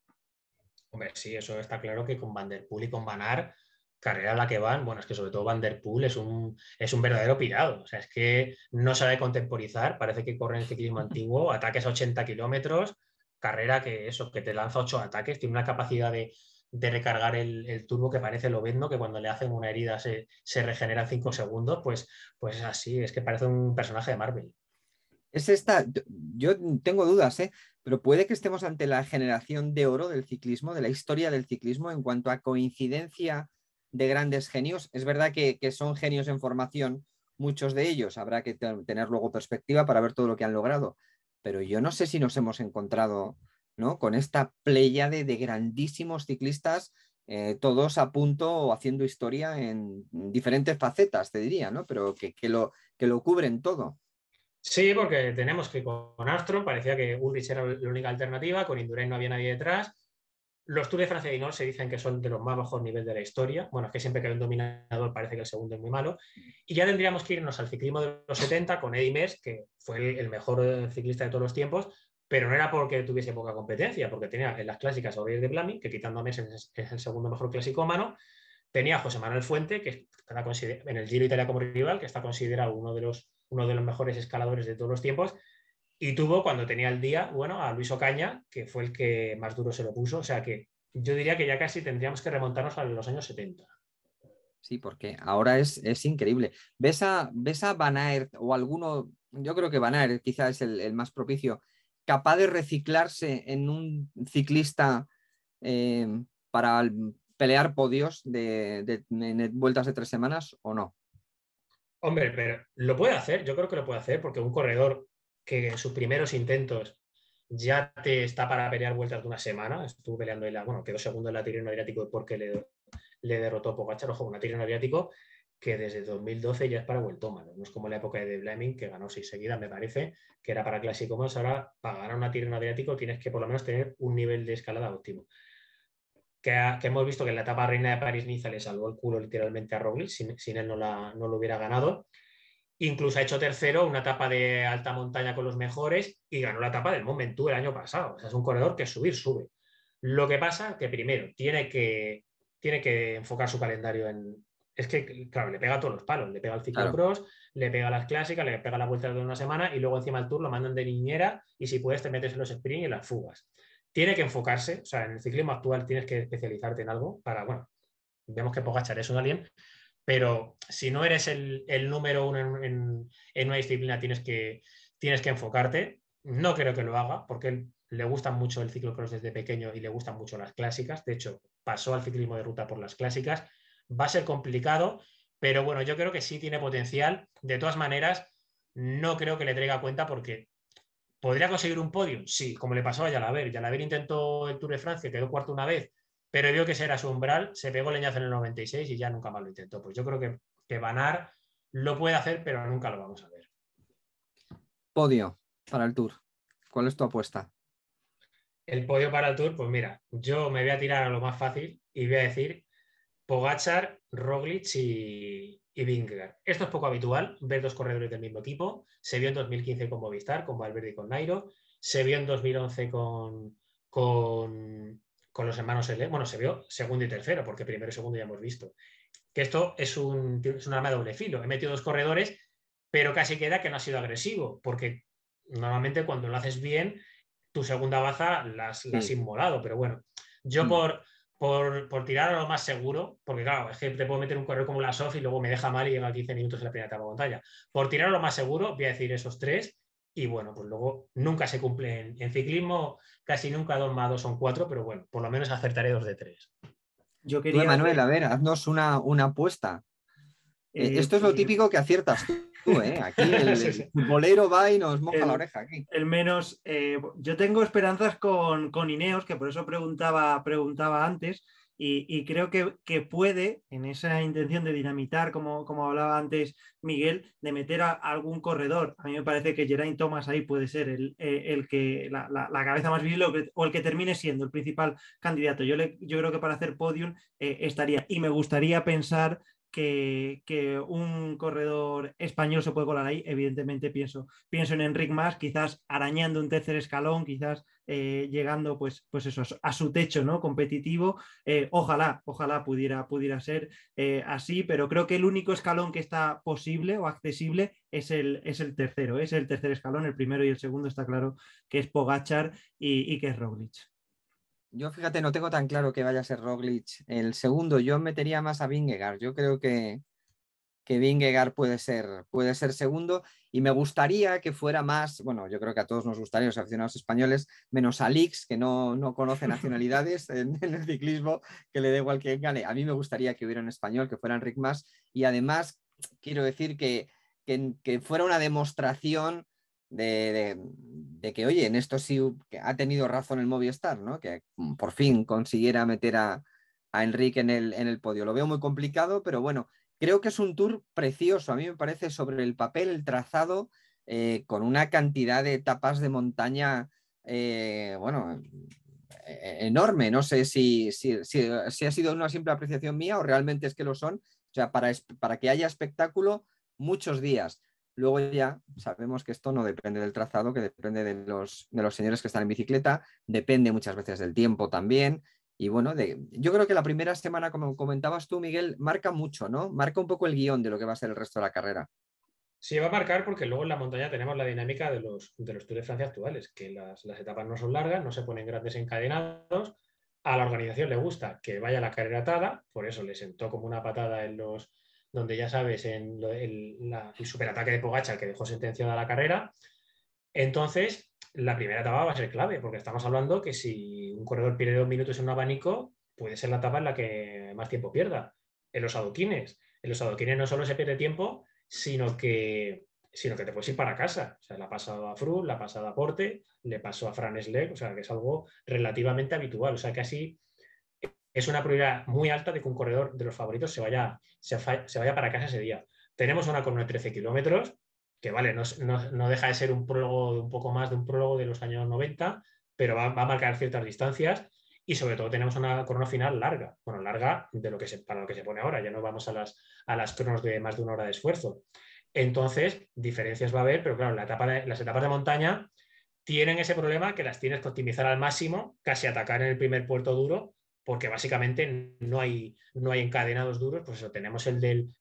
Speaker 2: Hombre, sí, eso está claro que con Van der Poel y con Van Aert, carrera a la que van, bueno, es que sobre todo Van der Poel es un verdadero pirado. O sea, es que no sabe contemporizar, parece que corre en el ciclismo antiguo, ataques a 80 kilómetros, carrera que te lanza 8 ataques, tiene una capacidad de recargar el turbo que parece Lobezno, que cuando le hacen una herida se regenera en 5 segundos, pues es así, es que parece un personaje de Marvel.
Speaker 1: Es esta, yo tengo dudas, ¿eh? Pero puede que estemos ante la generación de oro del ciclismo, de la historia del ciclismo en cuanto a coincidencia de grandes genios. Es verdad que son genios en formación, muchos de ellos. Habrá que tener luego perspectiva para ver todo lo que han logrado. Pero yo no sé si nos hemos encontrado, ¿no?, con esta pléyade de grandísimos ciclistas, todos a punto o haciendo historia en diferentes facetas, te diría, ¿no? Pero que lo cubren todo.
Speaker 2: Sí, porque tenemos que con Armstrong parecía que Ulrich era la única alternativa, con Indurain no había nadie detrás. Los Tours de Francia y Dinol se dicen que son de los más bajos niveles de la historia. Bueno, es que siempre que hay un dominador parece que el segundo es muy malo. Y ya tendríamos que irnos al ciclismo de los 70 con Eddy Merckx, que fue el mejor ciclista de todos los tiempos, pero no era porque tuviese poca competencia, porque tenía en las clásicas a Oriol de Blaming, que quitando a Merckx es el segundo mejor clasicómano. Tenía a José Manuel Fuente, que está en el Giro Italia como rival, que está considerado uno de los mejores escaladores de todos los tiempos. Y tuvo, cuando tenía el día, bueno, a Luis Ocaña, que fue el que más duro se lo puso. O sea que yo diría que ya casi tendríamos que remontarnos a los años 70.
Speaker 1: Sí, porque ahora es increíble. ¿Ves a Van Aert o alguno? Yo creo que Van Aert quizás es el más propicio, capaz de reciclarse en un ciclista para pelear podios en vueltas de 3 semanas o no?
Speaker 2: Hombre, pero lo puede hacer, yo creo que lo puede hacer, porque un corredor que en sus primeros intentos ya te está para pelear vueltas de una semana, estuvo peleando quedó segundo en la Tirreno Adriático porque le derrotó Pogačar, ojo, una Tirreno Adriático que desde 2012 ya es para vueltómano, no es como la época de Blaming, que ganó 6 seguidas, me parece, que era para clásico más. Ahora, para ganar una Tirreno Adriático tienes que por lo menos tener un nivel de escalada óptimo. Que hemos visto que en la etapa reina de París-Niza le salvó el culo literalmente a Roglic, sin él no lo hubiera ganado. Incluso ha hecho tercero una etapa de alta montaña con los mejores y ganó la etapa del Mont Ventoux el año pasado. O sea, es un corredor que sube. Lo que pasa que primero tiene que enfocar su calendario en... Es que, claro, le pega a todos los palos. Le pega al ciclocross, claro, le pega a las clásicas, le pega a la vuelta de una semana y luego encima el Tour lo mandan de niñera y si puedes te metes en los sprints y en las fugas. Tiene que enfocarse, o sea, en el ciclismo actual tienes que especializarte en algo para, bueno, vemos que Pogačar es un alien, pero si no eres el número uno en una disciplina tienes que enfocarte. No creo que lo haga porque le gusta mucho el ciclocross desde pequeño y le gustan mucho las clásicas. De hecho, pasó al ciclismo de ruta por las clásicas. Va a ser complicado, pero bueno, yo creo que sí tiene potencial. De todas maneras, no creo que le traiga cuenta porque ¿podría conseguir un podio? Sí, como le pasó a Jalabert. Jalabert intentó el Tour de Francia, quedó cuarto una vez, pero vio que ese era su umbral, se pegó leñazo en el 96 y ya nunca más lo intentó. Pues yo creo que Van Aert lo puede hacer, pero nunca lo vamos a ver.
Speaker 1: Podio para el Tour. ¿Cuál es tu apuesta?
Speaker 2: El podio para el Tour, pues mira, yo me voy a tirar a lo más fácil y voy a decir Pogačar, Roglic y Vingegaard. Esto es poco habitual, ver dos corredores del mismo equipo. Se vio en 2015 con Movistar, con Valverde y con Nairo. se vio en 2011 con los hermanos L. Bueno, se vio segundo y tercero, porque primero y segundo ya hemos visto. Que esto es un arma de doble filo. He metido 2 corredores, pero casi queda que no ha sido agresivo, porque normalmente cuando lo haces bien, tu segunda baza la has inmolado. Pero bueno, yo por tirar a lo más seguro, porque claro, es que te puedo meter un corredor como la Sof y luego me deja mal y llega a 15 minutos en la primera etapa de montaña. Por tirar a lo más seguro, voy a decir esos 3. Y bueno, pues luego nunca se cumplen. En ciclismo casi nunca 2 más 2 son 4, pero bueno, por lo menos acertaré 2 de 3.
Speaker 3: Yo
Speaker 1: Tú,
Speaker 3: quería
Speaker 1: Emanuel,
Speaker 3: hacer,
Speaker 1: a ver, haznos una apuesta. Esto es lo
Speaker 3: pues,
Speaker 1: típico que aciertas tú, ¿eh? Aquí
Speaker 2: Sí,
Speaker 1: el
Speaker 2: sí.
Speaker 1: futbolero va y nos moja la
Speaker 3: el,
Speaker 1: oreja aquí.
Speaker 3: el menos. Yo tengo esperanzas con Ineos, que por eso preguntaba antes, y creo que puede, en esa intención de dinamitar, como hablaba antes Miguel, de meter a algún corredor. A mí me parece que Geraint Thomas ahí puede ser el que la cabeza más visible o el que termine siendo el principal candidato. Yo creo que para hacer podium estaría, y me gustaría pensar que un corredor español se puede colar ahí. Evidentemente pienso en Enric Mas, quizás arañando un tercer escalón, quizás llegando pues eso, a su techo, ¿no? Competitivo. Ojalá pudiera ser así, pero creo que el único escalón que está posible o accesible es el tercero, es el tercer escalón. El primero y el segundo está claro que es Pogačar y que es Roglic.
Speaker 1: Yo, fíjate, no tengo tan claro que vaya a ser Roglic el segundo. Yo metería más a Vingegaard. Yo creo que Vingegaard puede ser segundo y me gustaría que fuera más, bueno, yo creo que a todos nos gustaría, los aficionados españoles, menos a Lix, que no conoce nacionalidades en el ciclismo, que le da igual que gane. A mí me gustaría que hubiera un español, que fuera Enric Mas, y además quiero decir que fuera una demostración de que, oye, en esto sí que ha tenido razón el Movistar, ¿no? Que por fin consiguiera meter a Enric en el podio. Lo veo muy complicado, pero bueno, creo que es un tour precioso. A mí me parece sobre el papel, el trazado, con una cantidad de etapas de montaña, bueno, enorme. No sé si ha sido una simple apreciación mía o realmente es que lo son. O sea, para que haya espectáculo, muchos días. Luego ya sabemos que esto no depende del trazado, que depende de los señores que están en bicicleta, depende muchas veces del tiempo también. Y bueno, yo creo que la primera semana, como comentabas tú, Miguel, marca mucho, ¿no? Marca un poco el guión de lo que va a ser el resto de la carrera.
Speaker 2: Sí, va a marcar porque luego en la montaña tenemos la dinámica de los Tours de Francia actuales, que las etapas no son largas, no se ponen grandes encadenados. A la organización le gusta que vaya la carrera atada, por eso le sentó como una patada en los, donde ya sabes, en el superataque de Pogačar que dejó sentenciada la carrera. Entonces, la primera etapa va a ser clave, porque estamos hablando que si un corredor pierde 2 minutos en un abanico, puede ser la etapa en la que más tiempo pierda. En los adoquines no solo se pierde tiempo, sino que te puedes ir para casa. O sea, le ha pasado a Froome, le ha pasado a Porte, le pasó a Fran Schleck, o sea, que es algo relativamente habitual. O sea, que así es una probabilidad muy alta de que un corredor de los favoritos se vaya para casa ese día. Tenemos una con unos 13 kilómetros, que vale, no deja de ser un prólogo, un poco más de un prólogo de los años 90, pero va a marcar ciertas distancias. Y sobre todo tenemos una corona final larga, bueno, larga de para lo que se pone ahora, ya no vamos a las cronos de más de 1 hora de esfuerzo. Entonces, diferencias va a haber, pero claro, las etapas de montaña tienen ese problema que las tienes que optimizar al máximo, casi atacar en el primer puerto duro, porque básicamente no hay encadenados duros. Pues eso, tenemos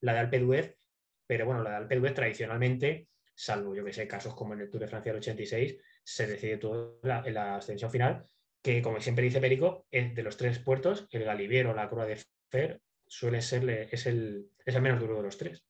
Speaker 2: la de Alpe d'Huez, pero bueno, la de Alpe d'Huez tradicionalmente, salvo yo que sé, casos como en el Tour de Francia del 86, se decide todo en la ascensión final, que como siempre dice Perico, de los 3 puertos, el Galibier o la Croix de Fer es el menos duro de los 3.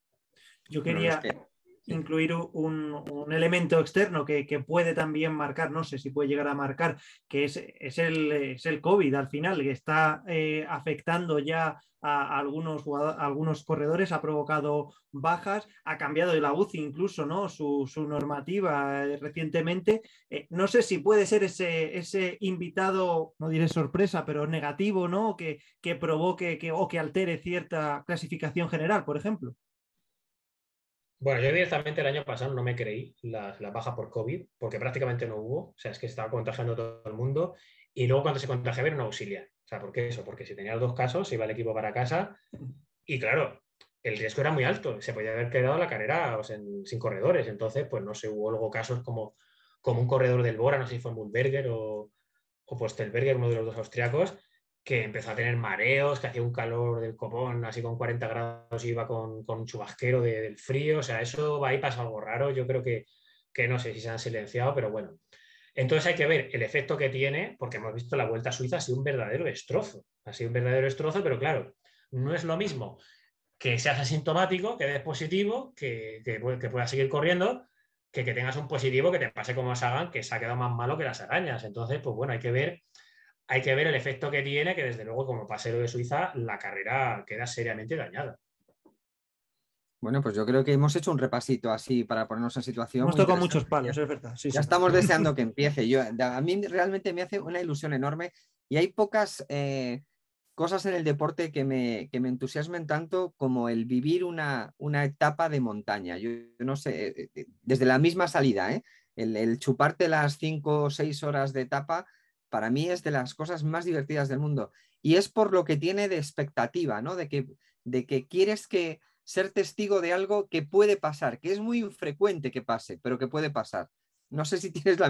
Speaker 3: Yo
Speaker 1: Bueno, los
Speaker 3: quería
Speaker 1: que... Sí.
Speaker 3: incluir un elemento externo que puede también marcar, no sé si puede llegar a marcar, que es el COVID al final, que está afectando ya a algunos corredores, ha provocado bajas, ha cambiado de la UCI incluso, ¿no? Su normativa recientemente. No sé si puede ser ese invitado, no diré sorpresa, pero negativo, ¿no? Que provoque o que altere cierta clasificación general, por ejemplo.
Speaker 2: Bueno, yo directamente el año pasado no me creí la baja por COVID, porque prácticamente no hubo. O sea, es que estaba contagiando a todo el mundo. Y luego cuando se contagiaba era un auxiliar. O sea, ¿por qué eso? Porque si tenías 2 casos, iba el equipo para casa. Y claro, el riesgo era muy alto. Se podía haber quedado la carrera sin corredores. Entonces, pues no sé, hubo luego casos como un corredor del Bora, no sé si fue Mühlberger o Postelberger, uno de los dos austriacos, que empezó a tener mareos, que hacía un calor del copón, así con 40 grados iba con un chubasquero del frío. O sea, eso ahí pasa algo raro. Yo creo que no sé si se han silenciado, pero bueno. Entonces hay que ver el efecto que tiene, porque hemos visto la Vuelta a Suiza ha sido un verdadero destrozo. Ha sido un verdadero destrozo, pero claro, no es lo mismo que seas asintomático, que des positivo, que puedas seguir corriendo, que tengas un positivo que te pase como Sagan, que se ha quedado más malo que las arañas. Entonces, pues bueno, hay que ver el efecto que tiene, que desde luego como pasero de Suiza la carrera queda seriamente dañada.
Speaker 1: Bueno, pues yo creo que hemos hecho un repasito así para ponernos en situación
Speaker 3: Hemos
Speaker 1: muy
Speaker 3: tocado
Speaker 1: interesante.
Speaker 3: muchos palos, es verdad. Sí,
Speaker 1: Ya
Speaker 3: sí.
Speaker 1: estamos deseando que empiece. A mí realmente me hace una ilusión enorme y hay pocas cosas en el deporte que me entusiasmen tanto como el vivir una etapa de montaña. Yo no sé, desde la misma salida, el chuparte las 5 o 6 horas de etapa, para mí es de las cosas más divertidas del mundo. Y es por lo que tiene de expectativa, ¿no? De que quieres ser testigo de algo que puede pasar, que es muy infrecuente que pase, pero que puede pasar. No sé si tienes la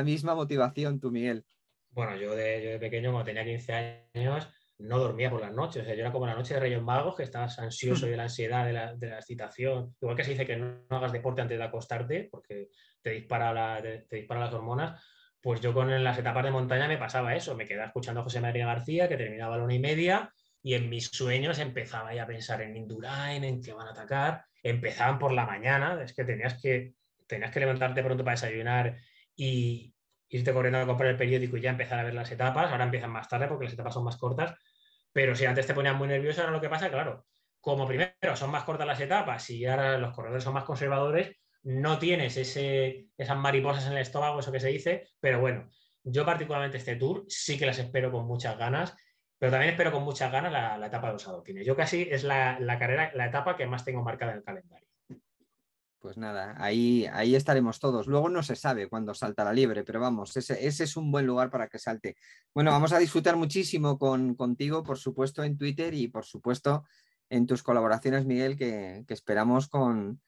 Speaker 1: misma motivación tú, Miguel.
Speaker 2: Bueno, yo de pequeño, cuando tenía 15 años, no dormía por las noches. O sea, yo era como la noche de Reyes Magos, que estabas ansioso de la ansiedad, de la excitación. Igual que se dice que no hagas deporte antes de acostarte, porque te dispara las hormonas. Pues yo con las etapas de montaña me pasaba eso. Me quedaba escuchando a José María García, que terminaba a la 1:30, y en mis sueños empezaba ya a pensar en Indurain, en que van a atacar. Empezaban por la mañana, es que tenías que levantarte pronto para desayunar y irte corriendo a comprar el periódico y ya empezar a ver las etapas. Ahora empiezan más tarde porque las etapas son más cortas, pero si antes te ponían muy nervioso, ahora lo que pasa, claro, como primero son más cortas las etapas y ahora los corredores son más conservadores, no tienes esas mariposas en el estómago, eso que se dice, pero bueno, yo particularmente este Tour sí que las espero con muchas ganas, pero también espero con muchas ganas la etapa de los adoquines. Yo casi es la carrera, la etapa que más tengo marcada en el calendario.
Speaker 1: Pues nada, ahí estaremos todos. Luego no se sabe cuándo salta la liebre, pero vamos, ese es un buen lugar para que salte. Bueno, vamos a disfrutar muchísimo contigo, por supuesto, en Twitter y por supuesto en tus colaboraciones, Miguel, que esperamos con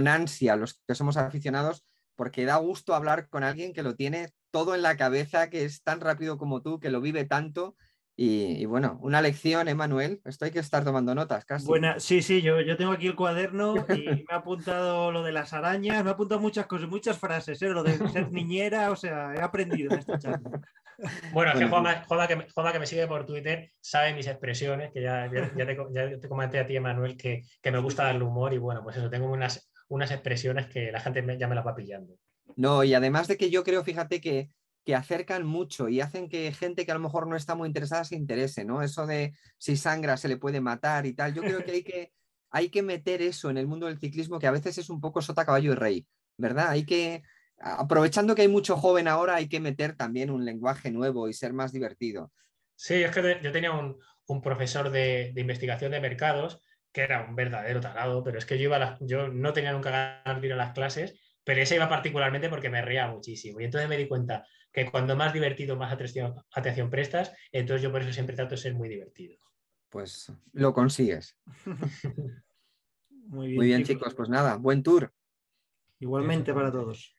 Speaker 1: ansia los que somos aficionados, porque da gusto hablar con alguien que lo tiene todo en la cabeza, que es tan rápido como tú, que lo vive tanto. Y bueno, una lección, Emanuel. Esto hay que estar tomando notas casi.
Speaker 3: Buena, sí, sí, yo tengo aquí el cuaderno y me ha apuntado lo de las arañas, me ha apuntado muchas cosas, muchas frases, lo de ser niñera, o sea, he aprendido en esta charla.
Speaker 2: Bueno, es que
Speaker 1: Bueno,
Speaker 2: Juanma, que me sigue por Twitter, sabe mis expresiones, que ya te comenté a ti, Emanuel, que me gusta darle humor y bueno, pues eso, tengo unas expresiones que la gente ya me las va pillando.
Speaker 1: no, y además de que yo creo, fíjate, que acercan mucho y hacen que gente que a lo mejor no está muy interesada se interese, ¿no? Eso de si sangra se le puede matar y tal. Yo creo que hay que meter eso en el mundo del ciclismo, que a veces es un poco sota, caballo y rey, ¿verdad? Aprovechando que hay mucho joven ahora, hay que meter también un lenguaje nuevo y ser más divertido.
Speaker 2: Sí, es que yo tenía un profesor de investigación de mercados que era un verdadero tarado, pero es que yo no tenía nunca ganas de ir a las clases, pero ese iba particularmente porque me reía muchísimo. Y entonces me di cuenta que cuando más divertido, más atención prestas, entonces yo por eso siempre trato de ser muy divertido.
Speaker 1: Pues lo consigues.
Speaker 3: Muy
Speaker 1: Muy
Speaker 3: bien,
Speaker 1: bien,
Speaker 3: chicos.
Speaker 1: chicos, pues nada, buen tour.
Speaker 3: Igualmente para todos.